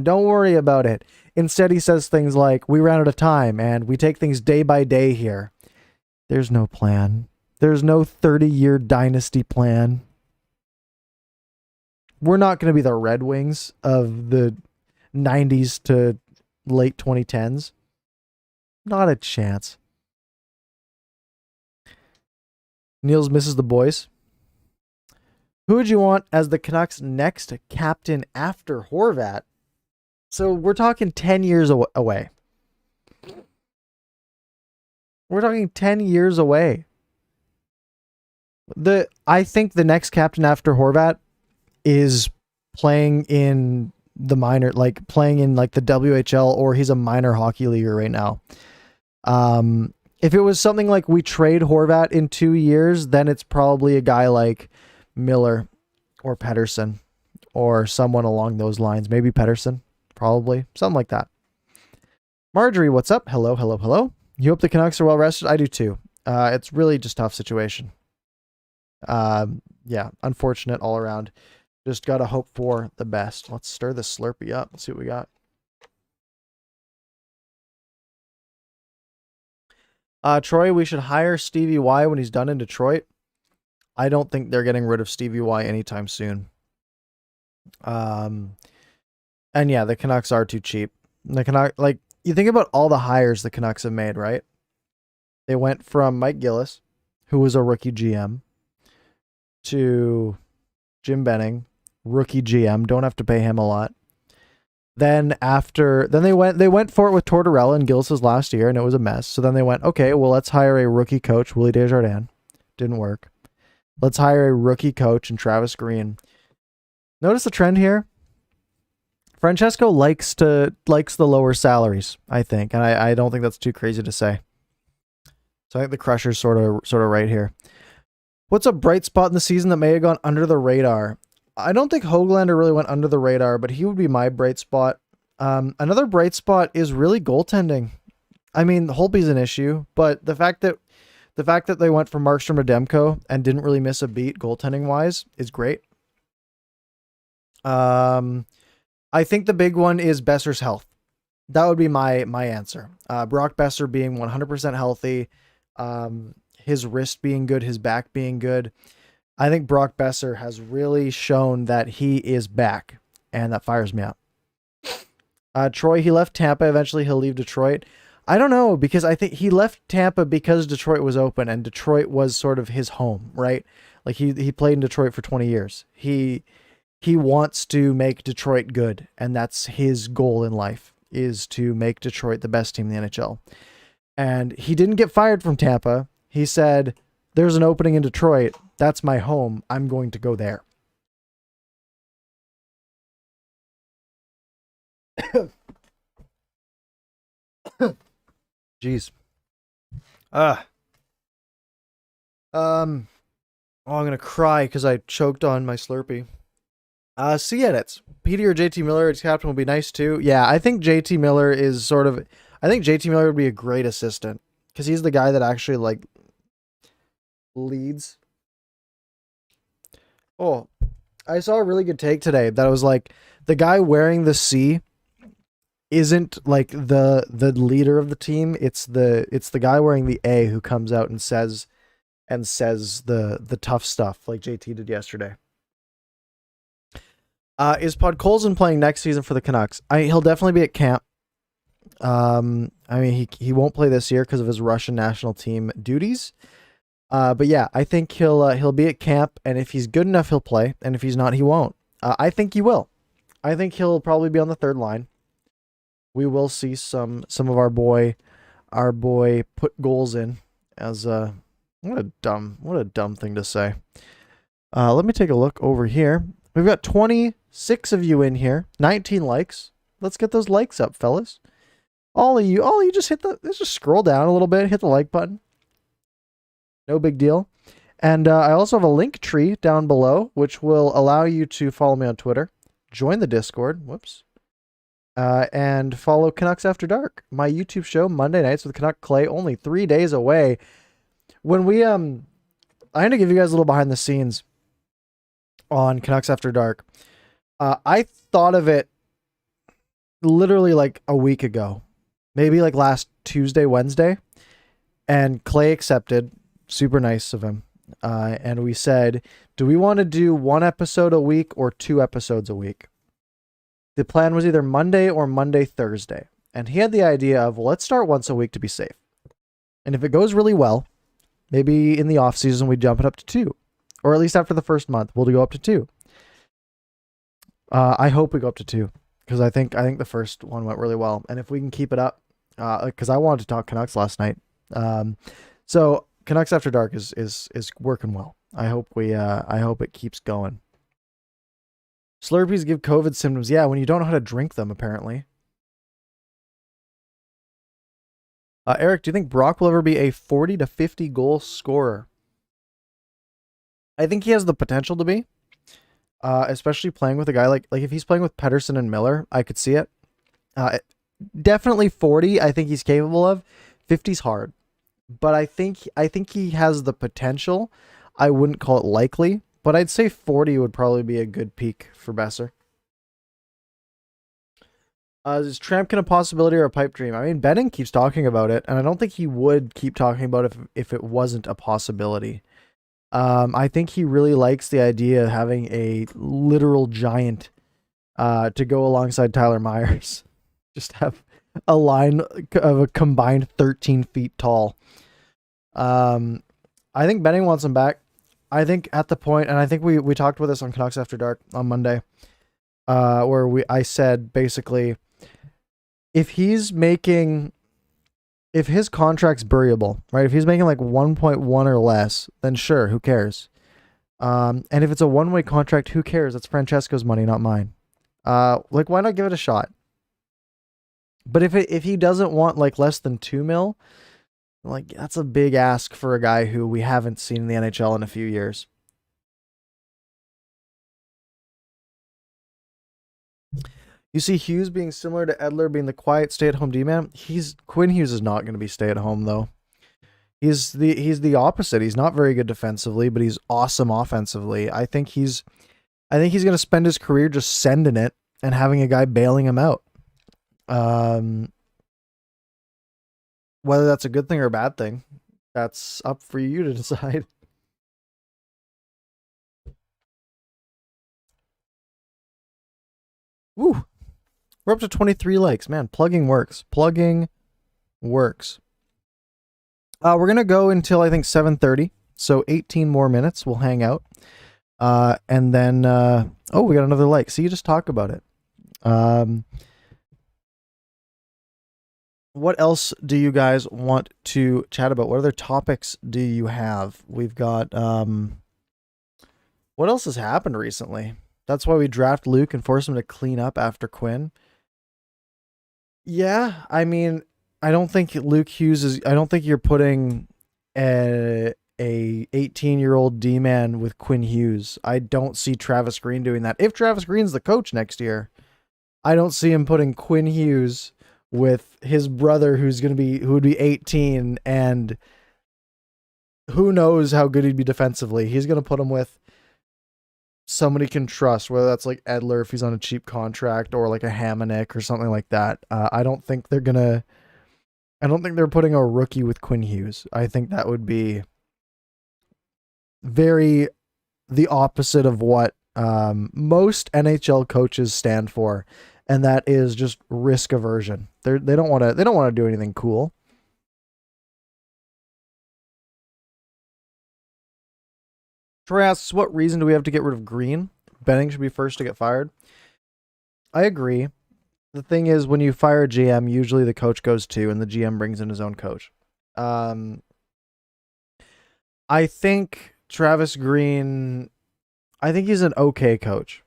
Speaker 1: Don't worry about it. Instead, he says things like, we ran out of time and we take things day by day here. There's no plan. There's no 30-year dynasty plan. We're not going to be the Red Wings of the 90s to late 2010s. Not a chance. Niels misses the boys. Who would you want as the Canucks' next captain after Horvat? So we're talking 10 years away. We're talking 10 years away. I think the next captain after Horvat is playing in the minor, like playing in like the WHL, or he's a minor hockey leaguer right now. If it was something like we trade Horvat in 2 years, then it's probably a guy like Miller or Pettersson or someone along those lines. Maybe Pettersson, probably something like that. Marjorie, what's up? Hello, hello, hello. You hope the Canucks are well rested? I do too. It's really just a tough situation. Yeah, unfortunate all around. Just got to hope for the best. Let's stir this Slurpee up. Let's see what we got. Troy, we should hire Stevie Y when he's done in Detroit. I don't think they're getting rid of Stevie Y anytime soon. And yeah, the Canucks are too cheap. The Canucks, like, you think about all the hires the Canucks have made, right? They went from Mike Gillis, who was a rookie GM, to Jim Benning, rookie GM. Don't have to pay him a lot. Then they went for it with Tortorella in Gillis's last year, and it was a mess. So then they went, okay, well, let's hire a rookie coach, Willie Desjardins. Didn't work. Let's hire a rookie coach in Travis Green. Notice the trend here. Francesco likes the lower salaries, I think, and I don't think that's too crazy to say. So I think the Crusher's sort of right here. What's a bright spot in the season that may have gone under the radar? I don't think Höglander really went under the radar, but he would be my bright spot. Another bright spot is really goaltending. I mean, Holtby's an issue, but the fact that they went from Markstrom to Demko and didn't really miss a beat goaltending wise is great. I think the big one is Besser's health. That would be my answer. Brock Besser being 100% healthy, his wrist being good, his back being good. I think Brock Besser has really shown that he is back, and that fires me up. Troy, he left Tampa. Eventually he'll leave Detroit. I don't know, because I think he left Tampa because Detroit was open, and Detroit was sort of his home, right? Like he played in Detroit for 20 years. He wants to make Detroit good, and that's his goal in life, is to make Detroit the best team in the NHL. And he didn't get fired from Tampa. He said, there's an opening in Detroit. That's my home. I'm going to go there. Jeez. Oh, I'm going to cry because I choked on my Slurpee. C edits. Petey or JT Miller as captain would be nice too. Yeah, I think JT Miller is I think JT Miller would be a great assistant because he's the guy that actually like leads. Oh, I saw a really good take today that was like the guy wearing the C isn't like the leader of the team. It's the guy wearing the A who comes out and says the tough stuff like JT did yesterday. Is Podkolzin playing next season for the Canucks? He'll definitely be at camp. I mean, he won't play this year because of his Russian national team duties. But yeah, I think he'll be at camp, and if he's good enough, he'll play, and if he's not, he won't. I think he will. I think he'll probably be on the third line. We will see some of our boy put goals in as what a dumb thing to say. Let me take a look over here. We've got 26 of you in here, 19 likes. Let's get those likes up, fellas. All of you just just scroll down a little bit, hit the like button. No big deal. And I also have a link tree down below, which will allow you to follow me on Twitter, join the Discord, and follow Canucks After Dark, my YouTube show, Monday nights with Canuck Clay, only 3 days away. When we, I'm going to give you guys a little behind the scenes on Canucks After Dark. I thought of it literally like a week ago, maybe like last Tuesday, Wednesday, and Clay accepted. Super nice of him. And we said, do we want to do 1 episode a week or 2 episodes a week? The plan was either Monday or Monday, Thursday. And he had the idea of, well, let's start once a week to be safe. And if it goes really well, maybe in the off season, we jump it up to 2. Or at least after the first month, we'll go up to 2. I hope we go up to 2 because I think the first one went really well. And if we can keep it up, because I wanted to talk Canucks last night. So Canucks After Dark is working well. I hope it keeps going. Slurpees give COVID symptoms. Yeah, when you don't know how to drink them, apparently. Eric, do you think Brock will ever be a 40 to 50 goal scorer? I think he has the potential to be, especially playing with a guy like if he's playing with Pettersson and Miller, I could see it. Definitely 40, I think he's capable of. 50's hard, but I think he has the potential. I wouldn't call it likely, but I'd say 40 would probably be a good peak for Besser. Is Trampkin a possibility or a pipe dream? I mean, Benning keeps talking about it, and I don't think he would keep talking about it if it wasn't a possibility. I think he really likes the idea of having a literal giant to go alongside Tyler Myers. Just have a line of a combined 13 feet tall. I think Benning wants him back. I think at the point, and I think we talked about this on Canucks After Dark on Monday, where I said basically, if his contract's buriable, right? If he's making like 1.1 or less, then sure, who cares? And if it's a one-way contract, who cares? That's Francesco's money, not mine. Like, why not give it a shot? But if he doesn't want like less than 2 mil, like that's a big ask for a guy who we haven't seen in the NHL in a few years. You see Hughes being similar to Edler, being the quiet stay-at-home D-man. Quinn Hughes is not going to be stay-at-home though. He's the opposite. He's not very good defensively, but he's awesome offensively. I think he's going to spend his career just sending it and having a guy bailing him out. Whether that's a good thing or a bad thing, that's up for you to decide. Woo! We're up to 23 likes. Man, plugging works. Plugging works. We're going to go until, I think, 7:30. So 18 more minutes. We'll hang out. And then, we got another like. So you just talk about it. What else do you guys want to chat about? What other topics do you have? We've got, what else has happened recently? That's why we draft Luke and force him to clean up after Quinn. Yeah, I mean, I don't think Luke Hughes is. I don't think you're putting a 18-year-old D-man with Quinn Hughes. I don't see Travis Green doing that. If Travis Green's the coach next year, I don't see him putting Quinn Hughes with his brother who would be 18, and who knows how good he'd be defensively. He's going to put him with somebody can trust, whether that's like Edler if he's on a cheap contract, or like a Hamonic or something like that. I don't think they're putting a rookie with Quinn Hughes. I think that would be very the opposite of what most NHL coaches stand for, and that is just risk aversion. They don't want to do anything cool. Troy asks, what reason do we have to get rid of Green? Benning should be first to get fired. I agree. The thing is, when you fire a GM, usually the coach goes too, and the GM brings in his own coach. I think Travis Green, I think he's an okay coach.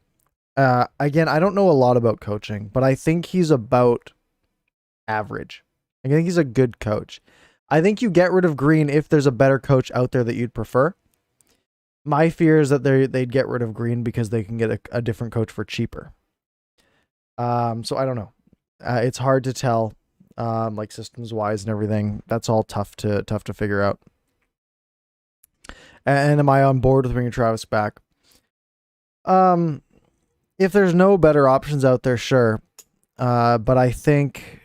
Speaker 1: Again, I don't know a lot about coaching, but I think he's about average. I think he's a good coach. I think you get rid of Green if there's a better coach out there that you'd prefer. My fear is that they'd get rid of Green because they can get a different coach for cheaper. So I don't know. It's hard to tell, like systems wise and everything. That's all tough to figure out. And am I on board with bringing Travis back? If there's no better options out there, sure. But I think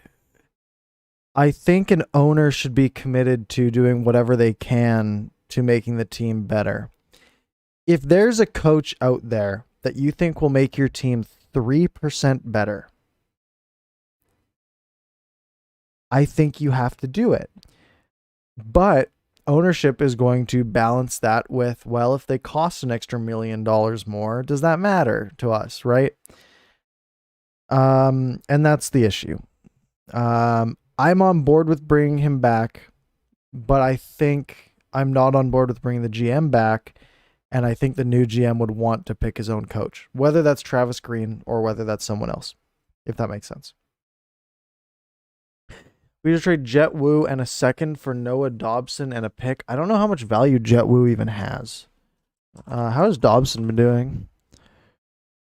Speaker 1: an owner should be committed to doing whatever they can to making the team better. If there's a coach out there that you think will make your team 3% better, I think you have to do it. But ownership is going to balance that with, well, if they cost an extra $1 million more, does that matter to us, right? And that's the issue. I'm on board with bringing him back, but I think I'm not on board with bringing the GM back And I think the new GM would want to pick his own coach, whether that's Travis Green or whether that's someone else, if that makes sense. We just trade Jet Wu and a second for Noah Dobson and a pick. I don't know how much value Jet Wu even has. How has Dobson been doing?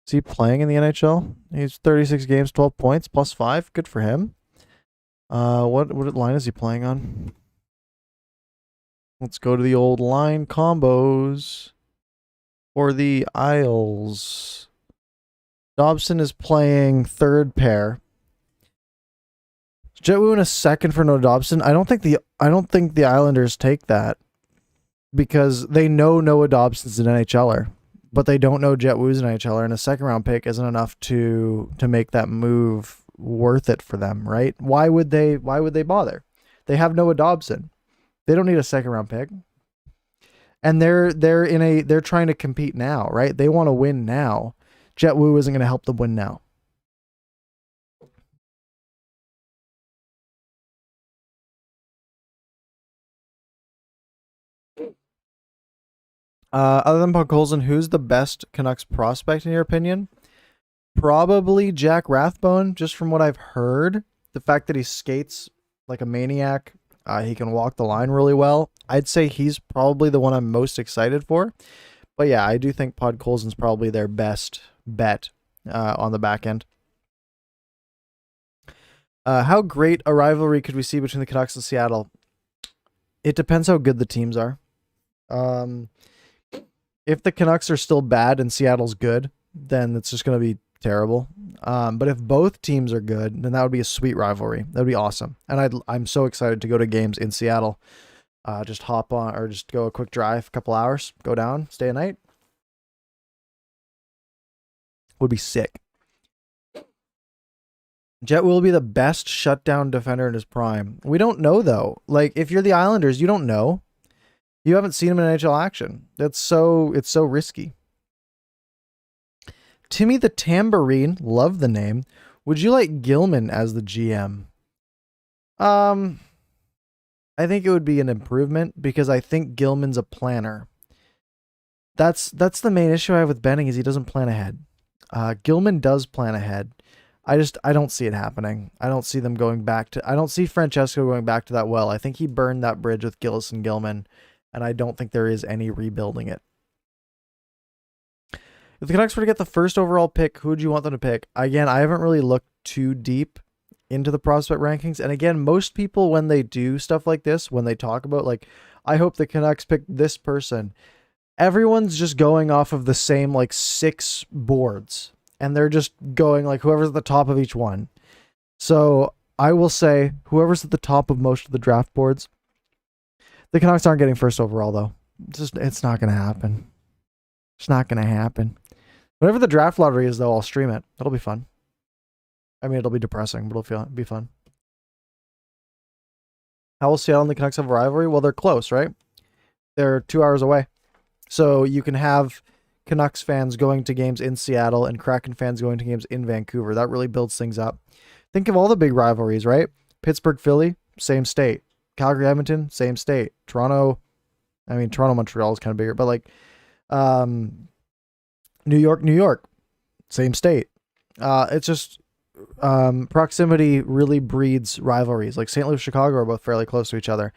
Speaker 1: Is he playing in the NHL? He's 36 games, 12 points, +5. Good for him. What line is he playing on? Let's go to the old line combos for the Isles. Dobson is playing third pair. Jet Wu in a second for Noah Dobson. I don't think the Islanders take that because they know Noah Dobson's an NHLer, but they don't know Jet Wu's an NHLer, and a second round pick isn't enough to make that move worth it for them, right? Why would they bother? They have Noah Dobson. They don't need a second round pick. And they're trying to compete now, right? They want to win now. Jet Wu isn't going to help them win now. Other than Podkolzin, who's the best Canucks prospect in your opinion? Probably Jack Rathbone, just from what I've heard. The fact that he skates like a maniac, he can walk the line really well. I'd say he's probably the one I'm most excited for. But yeah, I do think Podkolzin's probably their best bet on the back end. How great a rivalry could we see between the Canucks and Seattle? It depends how good the teams are. If the Canucks are still bad and Seattle's good, then it's just going to be terrible. But if both teams are good, then that would be a sweet rivalry. That would be awesome. And I'm so excited to go to games in Seattle. Just hop on or just go a quick drive, a couple hours, go down, stay a night. Would be sick. Jet will be the best shutdown defender in his prime. We don't know though. Like if you're the Islanders, you don't know. You haven't seen him in NHL action. It's so risky. Timmy the Tambourine, love the name. Would you like Gilman as the GM? I think it would be an improvement because I think Gilman's a planner. That's the main issue I have with Benning is he doesn't plan ahead. Gilman does plan ahead. I don't see it happening. I don't see them going back to. I don't see Francesco going back to that well. I think he burned that bridge with Gillis and Gilman, and I don't think there is any rebuilding it. If the Canucks were to get the first overall pick, who would you want them to pick? Again, I haven't really looked too deep into the prospect rankings. And again, most people, when they do stuff like this, when they talk about, like, I hope the Canucks pick this person, everyone's just going off of the same, like, 6 boards. And they're just going, like, whoever's at the top of each one. So I will say, whoever's at the top of most of the draft boards, the Canucks aren't getting first overall, though. It's not going to happen. It's not going to happen. Whatever the draft lottery is, though, I'll stream it. That'll be fun. I mean, it'll be depressing, but it'll be fun. How will Seattle and the Canucks have a rivalry? Well, they're close, right? They're 2 hours away. So you can have Canucks fans going to games in Seattle and Kraken fans going to games in Vancouver. That really builds things up. Think of all the big rivalries, right? Pittsburgh, Philly, same state. Calgary, Edmonton, same state. Toronto, Montreal is kind of bigger, but like New York, same state. It's just proximity really breeds rivalries. Like St. Louis, Chicago are both fairly close to each other.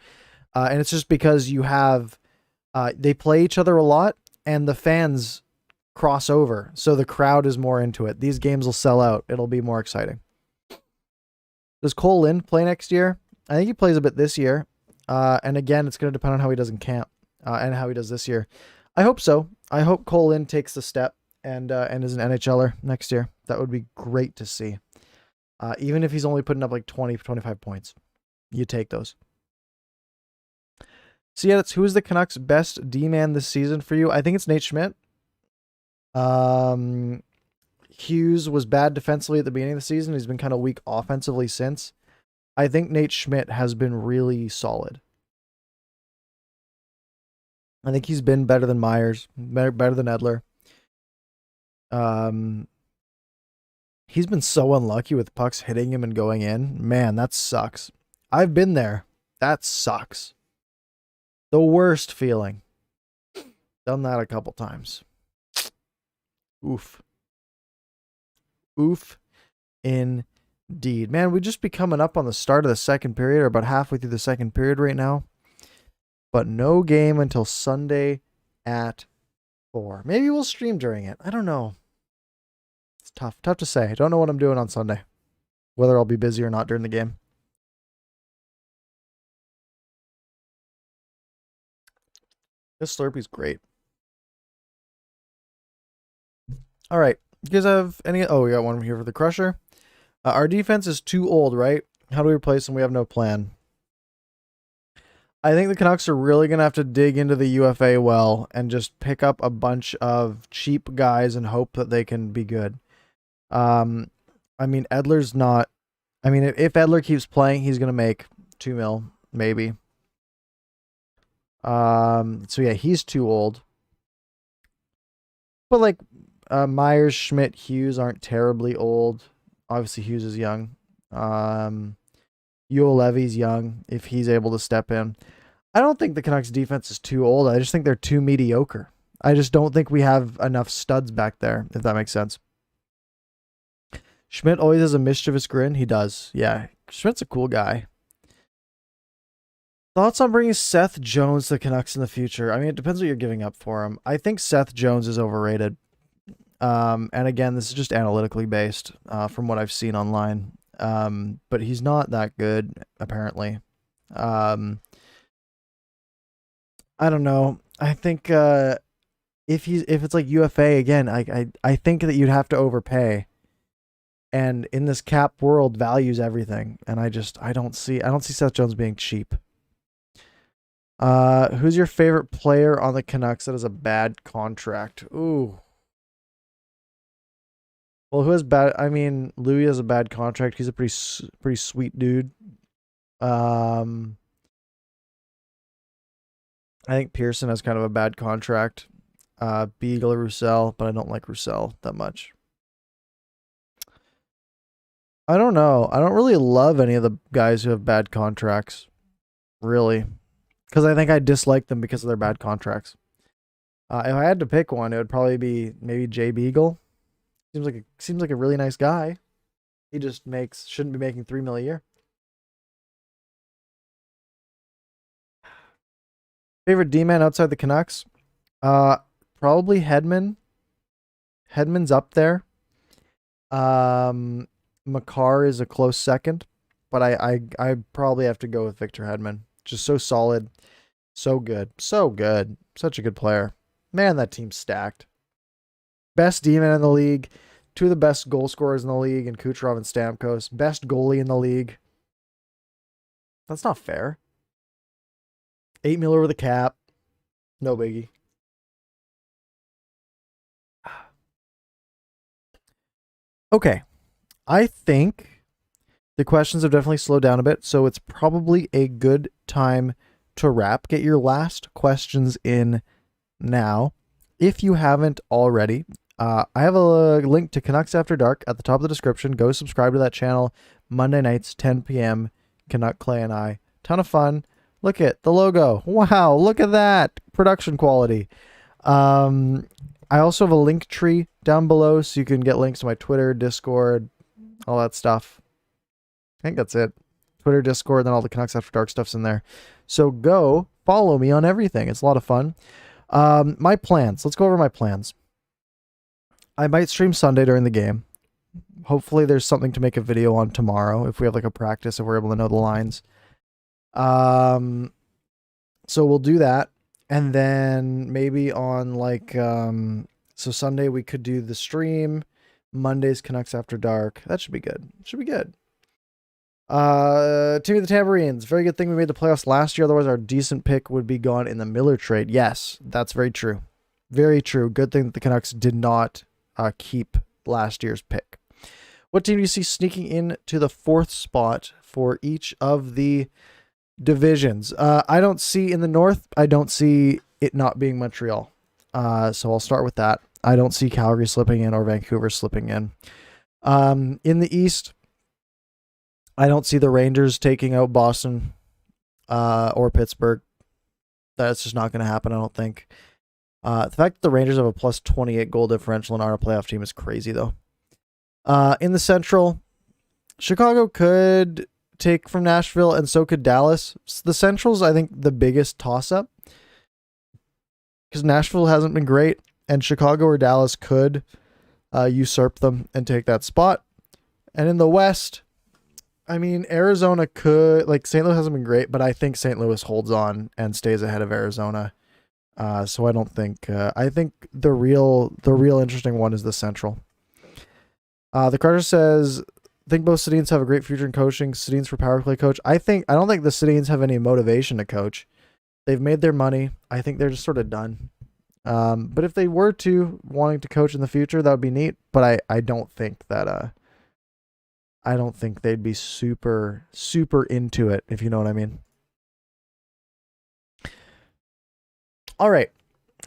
Speaker 1: And it's just because you have, they play each other a lot and the fans cross over. So the crowd is more into it. These games will sell out. It'll be more exciting. Does Cole Lind play next year? I think he plays a bit this year. And again, it's going to depend on how he does in camp and how he does this year. I hope so. I hope Cole Lind takes the step and is an NHLer next year. That would be great to see. Even if he's only putting up like 20, 25 points. You take those. So yeah, who is the Canucks' best D-man this season for you? I think it's Nate Schmidt. Hughes was bad defensively at the beginning of the season. He's been kind of weak offensively since. I think Nate Schmidt has been really solid. I think he's been better than Myers, better than Edler. He's been so unlucky with pucks hitting him and going in. Man, that sucks. I've been there. That sucks. The worst feeling. Done that a couple times. Oof. Oof indeed. Man, we just be coming up on the start of the second period, or about halfway through the second period right now. But no game until Sunday at 4. Maybe we'll stream during it. I don't know. It's tough. Tough to say. I don't know what I'm doing on Sunday. Whether I'll be busy or not during the game. This Slurpee's great. All right. You guys have any? Oh, we got one here for the Crusher. Our defense is too old, right? How do we replace them? We have no plan. I think the Canucks are really going to have to dig into the UFA well and just pick up a bunch of cheap guys and hope that they can be good. I mean, Edler's not... I mean, if Edler keeps playing, he's going to make $2 million, maybe. So yeah, he's too old. But like, Myers, Schmidt, Hughes aren't terribly old. Obviously, Hughes is young. Yule Levy's young if he's able to step in. I don't think the Canucks defense is too old. I just think they're too mediocre. I just don't think we have enough studs back there, if that makes sense. Schmidt always has a mischievous grin. He does. Yeah, Schmidt's a cool guy. Thoughts on bringing Seth Jones to the Canucks in the future? I mean, it depends what you're giving up for him. I think Seth Jones is overrated. And again, this is just analytically based from what I've seen online. But he's not that good, apparently. I don't know. I think if it's like UFA again, I think that you'd have to overpay. And in this cap world, values everything. And I don't see Seth Jones being cheap. Who's your favorite player on the Canucks that has a bad contract? Ooh. Well, who has bad? I mean, Louis has a bad contract. He's a pretty sweet dude. I think Pearson has kind of a bad contract. Beagle, Roussel, but I don't like Roussel that much. I don't know. I don't really love any of the guys who have bad contracts, really, because I think I dislike them because of their bad contracts. If I had to pick one, it would probably be maybe Jay Beagle. Seems like a really nice guy. He just shouldn't be making $3 million a year. Favorite D-man outside the Canucks? Probably Hedman. Hedman's up there. Makar is a close second, but I probably have to go with Victor Hedman. Just so solid, so good, such a good player. Man, that team's stacked. Best D-man in the league, 2 of the best goal scorers in the league, in Kucherov and Stamkos. Best goalie in the league. That's not fair. $8 million over the cap. No biggie. Okay. I think the questions have definitely slowed down a bit, so it's probably a good time to wrap. Get your last questions in now. If you haven't already, I have a link to Canucks After Dark at the top of the description. Go subscribe to that channel. Monday nights, 10 p.m. Canuck, Clay, and I. Ton of fun. Look at the logo. Wow, look at that. Production quality. I also have a link tree down below, so you can get links to my Twitter, Discord, all that stuff. I think that's it. Twitter, Discord, then all the Canucks After Dark stuff's in there. So go follow me on everything. It's a lot of fun. My plans. Let's go over my plans. I might stream Sunday during the game. Hopefully there's something to make a video on tomorrow if we have like a practice, if we're able to know the lines. So we'll do that. And then maybe on like, so Sunday we could do the stream. Monday's Canucks After Dark. That should be good. Should be good. Timmy the Tambourines. Very good thing we made the playoffs last year. Otherwise our decent pick would be gone in the Miller trade. Yes, that's very true. Very true. Good thing that the Canucks did not keep last year's pick. What team do you see sneaking into the 4th spot for each of the divisions? I don't see in the North. I don't see it not being Montreal. So I'll start with that. I don't see Calgary slipping in or Vancouver slipping in. In the East, I don't see the Rangers taking out Boston or Pittsburgh. That's just not going to happen, I don't think. The fact that the Rangers have a plus 28 goal differential and aren't a playoff team is crazy, though. In the Central, Chicago could take from Nashville, and so could Dallas. The Central's, I think, the biggest toss-up, because Nashville hasn't been great, and Chicago or Dallas could usurp them and take that spot. And in the West, I mean, Arizona could, like, St. Louis hasn't been great, but I think St. Louis holds on and stays ahead of Arizona. So I don't think, I think the real interesting one is the Central. The Carter says, I think both Sedins have a great future in coaching. Sedins for power play coach. I don't think the Sedins have any motivation to coach. They've made their money. I think they're just sort of done. But if they were to wanting to coach in the future, that would be neat. But I don't think that, I don't think they'd be super into it, if you know what I mean. All right.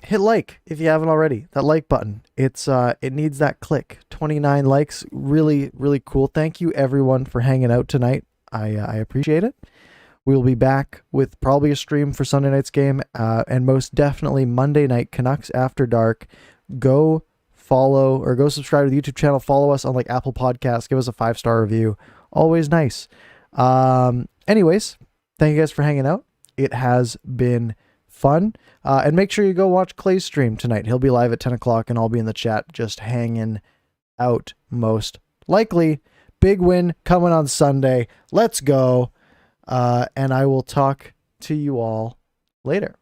Speaker 1: Hit like if you haven't already. That like button. It needs that click. 29 likes. Really, really cool. Thank you everyone for hanging out tonight. I appreciate it. We'll be back with probably a stream for Sunday night's game, and most definitely Monday night Canucks After Dark. Go follow or go subscribe to the YouTube channel. Follow us on like Apple Podcasts. Give us a 5-star review. Always nice. Anyways, thank you guys for hanging out. It has been fun. And make sure you go watch Clay's stream tonight. He'll be live at 10 o'clock and I'll be in the chat just hanging out most likely. Big win coming on Sunday. Let's go. And I will talk to you all later.